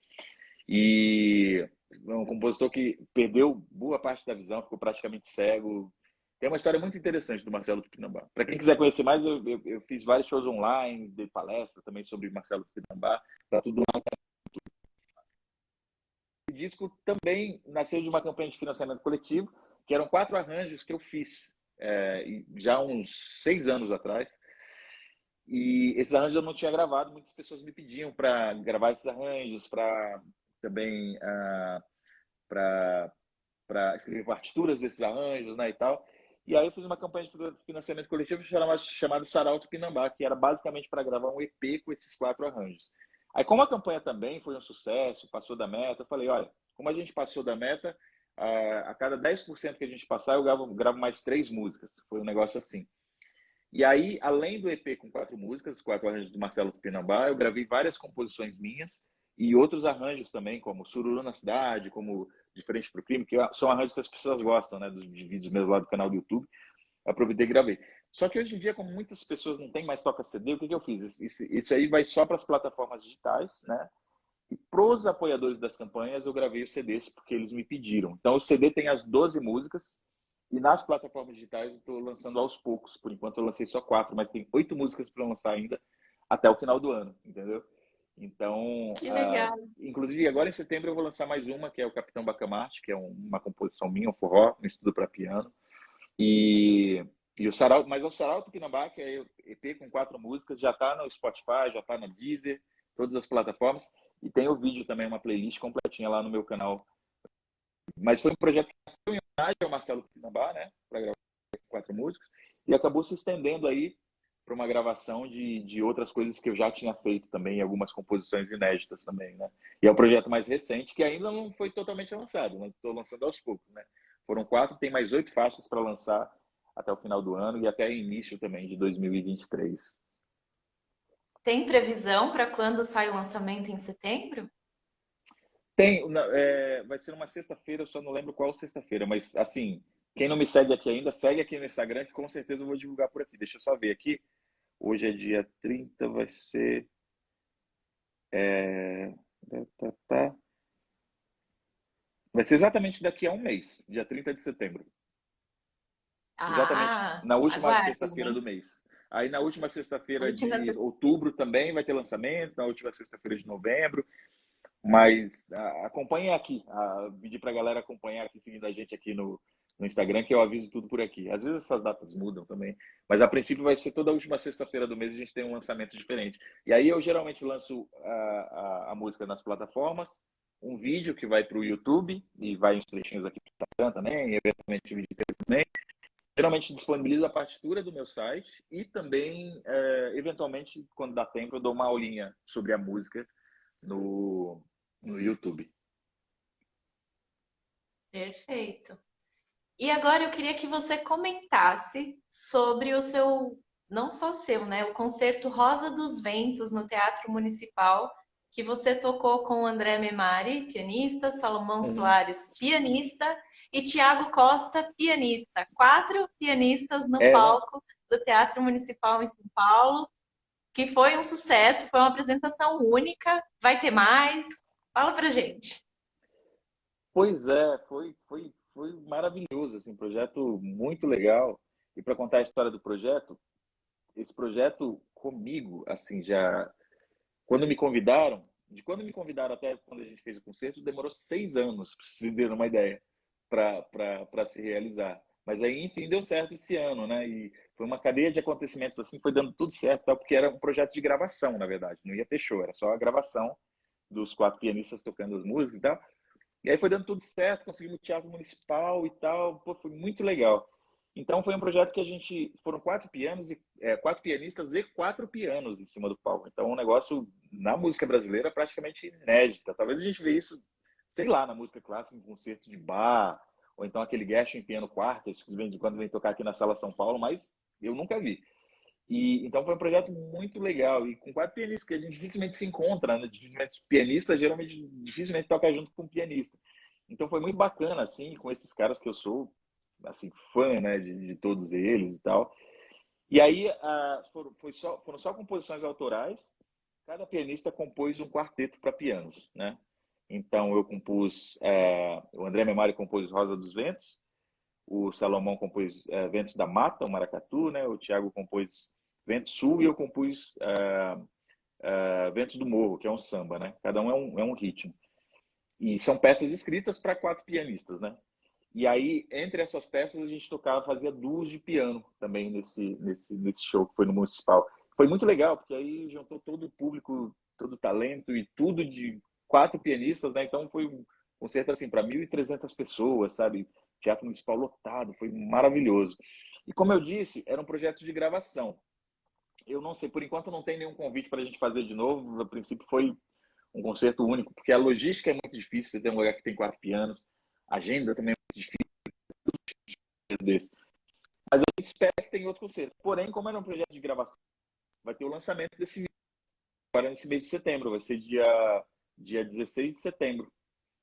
E um compositor que perdeu boa parte da visão, ficou praticamente cego. Tem uma história muito interessante do Marcelo Tupinambá. Para quem quiser conhecer mais, eu fiz vários shows online, dei palestra também sobre Marcelo Tupinambá. Tá tudo lá. Esse disco também nasceu de uma campanha de financiamento coletivo, que eram 4 arranjos que eu fiz já há uns 6 anos atrás. E esses arranjos eu não tinha gravado, muitas pessoas me pediam para gravar esses arranjos, para também para escrever partituras desses arranjos, né, e tal. E aí eu fiz uma campanha de financiamento coletivo chamada Sarau Tupinambá, que era basicamente para gravar um EP com esses 4 arranjos. Aí, como a campanha também foi um sucesso, passou da meta, eu falei, olha, como a gente passou da meta, a cada 10% que a gente passar, eu gravo mais 3 músicas. Foi um negócio assim. E aí, além do EP com 4 músicas, 4 arranjos do Marcelo Tupinambá, eu gravei várias composições minhas e outros arranjos também, como Sururu na Cidade, como De Frente pro Crime, que são arranjos que as pessoas gostam, né, dos vídeos meus lá do canal do YouTube. Aproveitei e gravei. Só que hoje em dia, como muitas pessoas não têm mais toca CD, o que eu fiz? Isso aí vai só para as plataformas digitais, né? E para os apoiadores das campanhas, eu gravei os CDs porque eles me pediram. Então, o CD tem as 12 músicas e nas plataformas digitais eu estou lançando aos poucos. Por enquanto, eu lancei só 4, mas tem 8 músicas para lançar ainda até o final do ano, entendeu? Então, Que legal. inclusive, agora em setembro eu vou lançar mais uma, que é o Capitão Bacamarte, que é uma composição minha, um forró, um estudo para piano. E, e o Sarau, mas o Sarau Tupinambá, que é EP com 4 músicas, já está no Spotify, já está na Deezer, todas as plataformas. E tem o vídeo também, uma playlist completinha lá no meu canal. Mas foi um projeto que nasceu em homenagem ao Marcelo Tupinambá, né? Para gravar 4 músicas. E acabou se estendendo aí para uma gravação de outras coisas que eu já tinha feito também, algumas composições inéditas também, né? E é o projeto mais recente, que ainda não foi totalmente lançado, mas estou lançando aos poucos, né? Foram 4, tem mais 8 faixas para lançar até o final do ano e até início também de 2023. Tem previsão para quando sai o lançamento em setembro? Tem, vai ser uma sexta-feira, eu só não lembro qual sexta-feira, mas assim, quem não me segue aqui ainda, segue aqui no Instagram, que com certeza eu vou divulgar por aqui. Deixa eu só ver aqui. Hoje é dia 30, vai ser. É, tá, tá. Vai ser exatamente daqui a um mês, dia 30 de setembro. Exatamente Ah, na última aguardem, sexta-feira hein? do mês. Aí na última sexta-feira Última de outubro também vai ter lançamento, na última sexta-feira de novembro. Mas acompanhem aqui, pedir para a galera acompanhar aqui, seguindo a gente aqui no Instagram, que eu aviso tudo por aqui. Às vezes essas datas mudam também, mas a princípio vai ser toda a última sexta-feira do mês a gente tem um lançamento diferente. E aí eu geralmente lanço a música nas plataformas, um vídeo que vai para o YouTube e vai uns trechinhos aqui para o Instagram também, eventualmente vídeo também. Geralmente disponibilizo a partitura do meu site e também, eventualmente, quando dá tempo, eu dou uma aulinha sobre a música no, no YouTube. Perfeito. E agora eu queria que você comentasse sobre o seu, não só seu, né? O concerto Rosa dos Ventos no Teatro Municipal, que você tocou com o André Memari, pianista, Salomão Uhum. Soares, pianista, e Tiago Costa, pianista. 4 pianistas no Não. palco do Teatro Municipal em São Paulo, que foi um sucesso, foi uma apresentação única. Vai ter mais? Fala pra gente. Pois é, foi maravilhoso, assim, projeto muito legal. E para contar a história do projeto, esse projeto comigo, assim, já quando me convidaram, de quando me convidaram até quando a gente fez o concerto, demorou 6 anos, para vocês terem uma ideia, para se realizar. Mas aí, enfim, deu certo esse ano, né? E foi uma cadeia de acontecimentos assim, foi dando tudo certo, tal, porque era um projeto de gravação, na verdade, não ia ter show, era só a gravação dos 4 pianistas tocando as músicas e tal. E aí foi dando tudo certo, conseguimos o teatro municipal e tal, pô, foi muito legal. Então foi um projeto que a gente foram 4 pianos e 4 pianistas e 4 pianos em cima do palco. Então um negócio na música brasileira praticamente inédita. Talvez a gente vê isso, sei lá, na música clássica, em concerto de bar, ou então aquele Gershwin piano quartet que de vez em quando vem tocar aqui na Sala São Paulo, mas eu nunca vi. E então foi um projeto muito legal e com 4 pianistas que a gente dificilmente se encontra, né? Dificilmente pianista geralmente dificilmente toca junto com um pianista. Então foi muito bacana assim com esses caras que eu sou assim fã, né, de todos eles e tal. E aí foram só composições autorais. Cada pianista compôs um quarteto para pianos, né? Então eu compus, o André Memari compôs Rosa dos Ventos, o Salomão compôs Ventos da Mata, o maracatu, né? O Tiago compôs Vento Sul e eu compus Ventos do Morro, que é um samba, né? Cada um é um ritmo. E são peças escritas para 4 pianistas, né? E aí, entre essas peças, a gente tocava, fazia duos de piano também nesse show que foi no Municipal. Foi muito legal, porque aí juntou todo o público, todo o talento e tudo de 4 pianistas, né? Então foi um concerto assim para 1.300 pessoas, sabe? Teatro Municipal lotado, foi maravilhoso. E como eu disse, era um projeto de gravação. Eu não sei, por enquanto não tem nenhum convite para a gente fazer de novo. A princípio foi um concerto único, porque a logística é muito difícil. Você tem um lugar que tem 4 pianos, a agenda também é muito difícil desse. Mas a gente espera que tenha outro concerto. Porém, como era um projeto de gravação, vai ter o lançamento desse vídeo agora nesse mês de setembro. Vai ser dia 16 de setembro,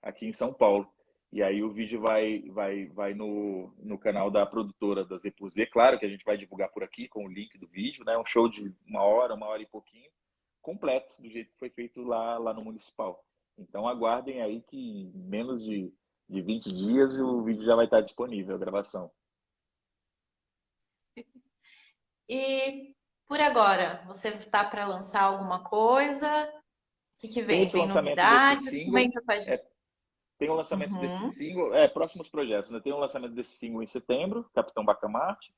aqui em São Paulo. E aí o vídeo vai no canal da produtora da Zepuzê. Claro que a gente vai divulgar por aqui com o link do vídeo, né? Um show de uma hora e pouquinho, completo, do jeito que foi feito lá no Municipal. Então aguardem aí que em menos de 20 dias o vídeo já vai estar disponível, a gravação. E por agora, você está para lançar alguma coisa? O que que Tem vem? esse Vem lançamento desse novidades? single, Comenta com a gente. é, tem o lançamento desse Uhum. single, próximos projetos, né? Tem o lançamento desse single em setembro, Capitão Bacamarte.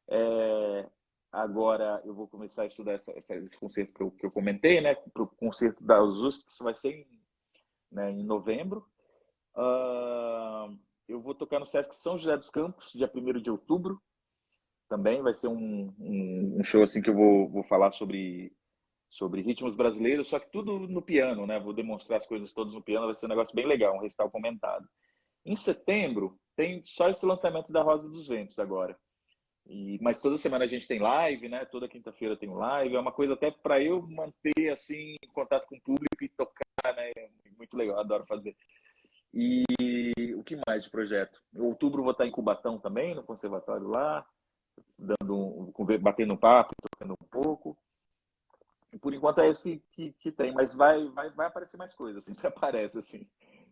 É, agora eu vou começar a estudar esse concerto que eu comentei, né? Para o concerto da USP, que isso vai ser em novembro. Ah, eu vou tocar no Sesc São José dos Campos, dia 1º de outubro. Também vai ser um show assim que eu vou falar sobre ritmos brasileiros, só que tudo no piano, né? Vou demonstrar as coisas todas no piano, vai ser um negócio bem legal, um recital comentado. Em setembro, tem só esse lançamento da Rosa dos Ventos agora. Mas toda semana a gente tem live, né? Toda quinta-feira tem um live. É uma coisa até para eu manter assim contato com o público e tocar, né? Muito legal, adoro fazer. E o que mais de projeto? Em outubro vou estar em Cubatão também, no conservatório lá, batendo um papo, tocando um pouco. E por enquanto é isso que tem, mas vai aparecer mais coisas, assim, que aparece assim,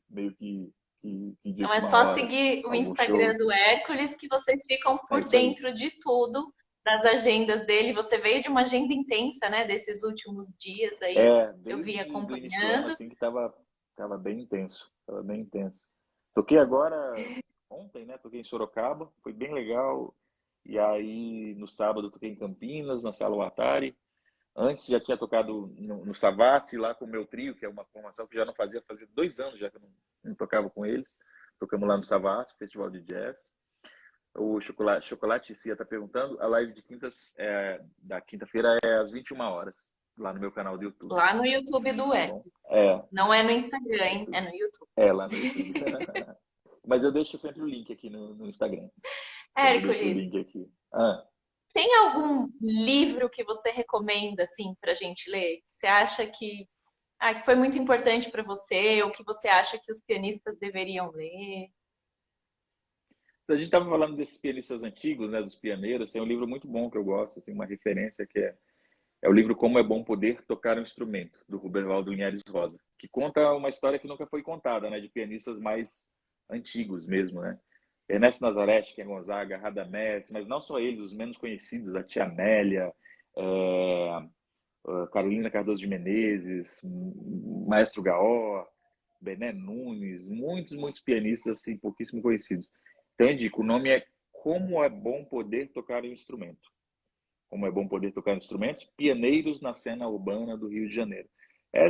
meio que de Então é última só hora, seguir o algum Instagram show. do Hércules que vocês ficam É por isso aí. dentro de tudo, das agendas dele. Você veio de uma agenda intensa, né? Desses últimos dias aí, que eu vi Desde o início do ano, acompanhando. assim, que tava bem intenso. Tava bem intenso. Toquei agora, ontem, né? Toquei em Sorocaba, foi bem legal. E aí, no sábado, toquei em Campinas, na Sala Atari. Antes já tinha tocado no Savassi, lá com o meu trio, que é uma formação que já não fazia 2 anos já que eu não tocava com eles. Tocamos lá no Savassi, Festival de Jazz. O Chocolate Cia está perguntando. A live de quintas, da quinta-feira é às 21 horas, lá no meu canal do YouTube. Lá no YouTube do Tá bom? Hércules. Não é no Instagram, hein? É no YouTube. Lá no YouTube. Mas eu deixo sempre o link aqui no Instagram. Sempre deixo o Hércules, link aqui. Ah, tem algum livro que você recomenda, assim, pra gente ler? Você acha que foi muito importante para você, ou que você acha que os pianistas deveriam ler? a gente estava falando desses pianistas antigos, né, dos pioneiros. Tem um livro muito bom que eu gosto, assim, uma referência que é o livro Como é Bom Poder Tocar um Instrumento, do Rubervaldo Linhares Rosa, que conta uma história que nunca foi contada, né, de pianistas mais antigos mesmo, né? Ernesto Nazareth, Ken Gonzaga, Radamés, mas não só eles, os menos conhecidos, a Tia Amélia, Carolina Cardoso de Menezes, Maestro Gaó, Bené Nunes, muitos pianistas assim, pouquíssimo conhecidos. Então eu indico, o nome é Como é Bom Poder Tocar um Instrumento. Como é bom poder tocar instrumentos, pioneiros na cena urbana do Rio de Janeiro.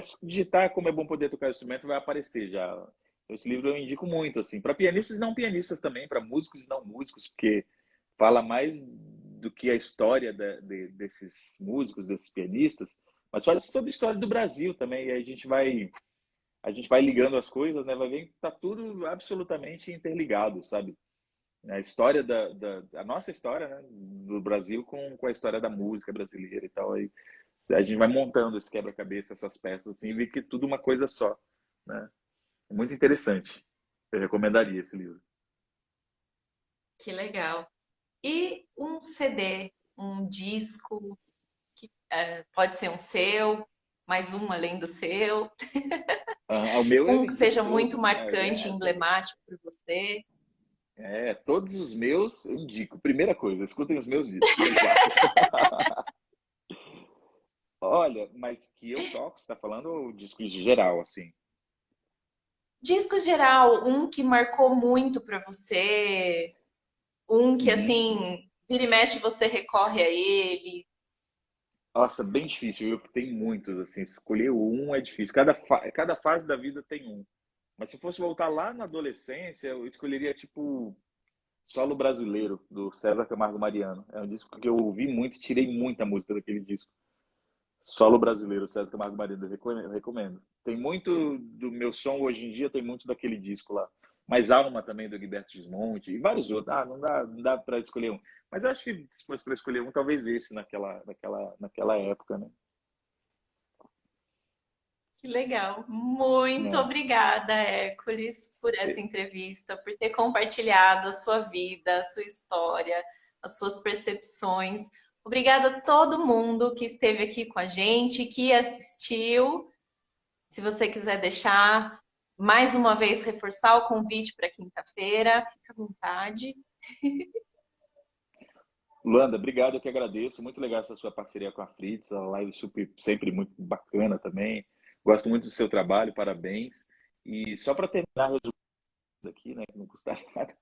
Se digitar como é bom poder tocar instrumento, vai aparecer já. Esse livro eu indico muito, assim, para pianistas e não pianistas também, para músicos e não músicos, porque fala mais do que a história desses músicos, desses pianistas, mas fala sobre a história do Brasil também, e aí a gente vai ligando as coisas, né? Vai ver que tá tudo absolutamente interligado, sabe? A história a nossa história, né, do Brasil com a história da música brasileira e tal. Aí a gente vai montando esse quebra-cabeça, essas peças, assim, e vê que é tudo uma coisa só, né? É muito interessante. Eu recomendaria esse livro. Que legal. E um CD, um disco, pode ser um seu, mais um além do seu, O meu eu um que indico seja muito todos, marcante, né? emblemático para você. Todos os meus eu indico. Primeira coisa, escutem os meus discos, tem 4. Olha, mas que eu toco, você está falando o disco de geral, assim. Disco geral, um que marcou muito para você, um que Uhum. assim, vira e mexe você recorre a ele. Nossa, bem difícil. Eu tenho muitos, assim. Escolher um é difícil. Cada fase da vida tem um. Mas se fosse voltar lá na adolescência, eu escolheria, tipo, Solo Brasileiro, do César Camargo Mariano. É um disco que eu ouvi muito e tirei muita música daquele disco. Solo Brasileiro, César Camargo Mariano, eu recomendo. Tem muito do meu som hoje em dia, tem muito daquele disco lá. Mas Alma também, do Gilberto Gismonti, e vários outros. Ah, não dá para escolher um. Mas eu acho que se fosse para escolher um, talvez esse naquela época, né? Que legal. Muito É. obrigada, Hércules, por essa entrevista, por ter compartilhado a sua vida, a sua história, as suas percepções. Obrigada a todo mundo que esteve aqui com a gente, que assistiu. Se você quiser deixar mais uma vez reforçar o convite para quinta-feira, fica à vontade. Luanda, obrigado, eu que agradeço. Muito legal essa sua parceria com a Fritz, a live super, sempre muito bacana também. Gosto muito do seu trabalho, parabéns. E só para terminar, aqui, né, que não custa nada.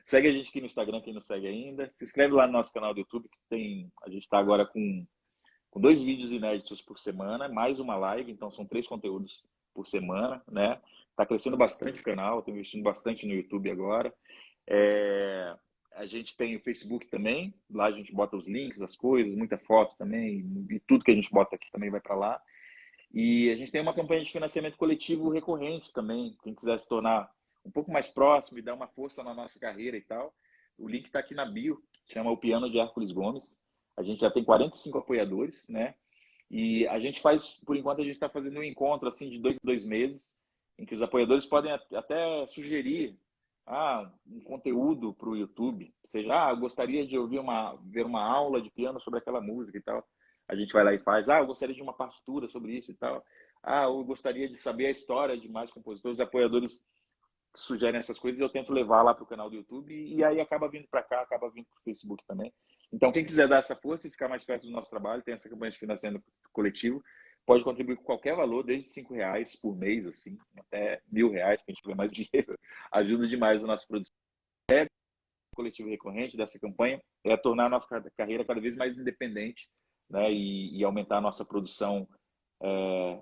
Segue a gente aqui no Instagram, quem não segue ainda. Se inscreve lá no nosso canal do YouTube, que tem, a gente está agora com 2 vídeos inéditos por semana, mais uma live, então são 3 conteúdos por semana, né? Tá crescendo bastante o canal, estou investindo bastante no YouTube agora. A gente tem o Facebook também, lá a gente bota os links, as coisas, muita foto também, e tudo que a gente bota aqui também vai para lá. E a gente tem uma campanha de financiamento coletivo recorrente também. Quem quiser se tornar um pouco mais próximo e dar uma força na nossa carreira e tal, o link está aqui na bio, chama O Piano de Hércules Gomes. A gente já tem 45 apoiadores, né? E a gente faz, por enquanto, a gente está fazendo um encontro assim de 2 em 2 meses, em que os apoiadores podem até sugerir um conteúdo para o YouTube, seja, eu gostaria de ver uma aula de piano sobre aquela música e tal. A gente vai lá e faz, eu gostaria de uma partitura sobre isso e tal. Eu gostaria de saber a história de mais compositores. Os apoiadores sugerem essas coisas, eu tento levar lá para o canal do YouTube e aí acaba vindo para cá, acaba vindo para o Facebook também. Então, quem quiser dar essa força e ficar mais perto do nosso trabalho, tem essa campanha de financiamento coletivo, pode contribuir com qualquer valor, desde R$ 5 por mês, assim, até R$ 1.000, que a gente tiver mais dinheiro. Ajuda demais a nossa produção. O coletivo recorrente dessa campanha é tornar a nossa carreira cada vez mais independente, né, e aumentar a nossa produção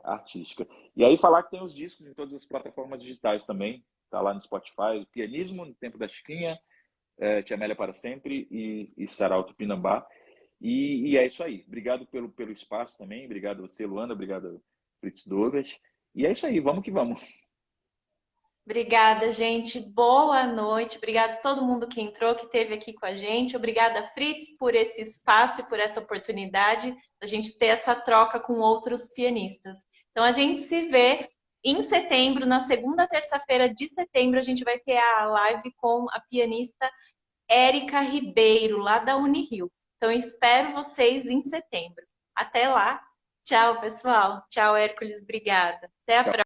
artística. E aí falar que tem os discos em todas as plataformas digitais também, tá lá no Spotify, Pianismo, No Tempo da Chiquinha, Tia Amélia para Sempre e Sarau Tupinambá. E é isso aí. Obrigado pelo espaço também. Obrigado a você, Luana. Obrigado, Fritz Douglas. E é isso aí. Vamos que vamos. Obrigada, gente. Boa noite. Obrigada a todo mundo que entrou, que esteve aqui com a gente. Obrigada, Fritz, por esse espaço e por essa oportunidade da gente ter essa troca com outros pianistas. Então, a gente se vê em setembro, na segunda terça-feira de setembro, a gente vai ter a live com a pianista Érica Ribeiro, lá da Unirio. Então, espero vocês em setembro. Até lá. Tchau, pessoal. Tchau, Hércules. Obrigada. Até a próxima.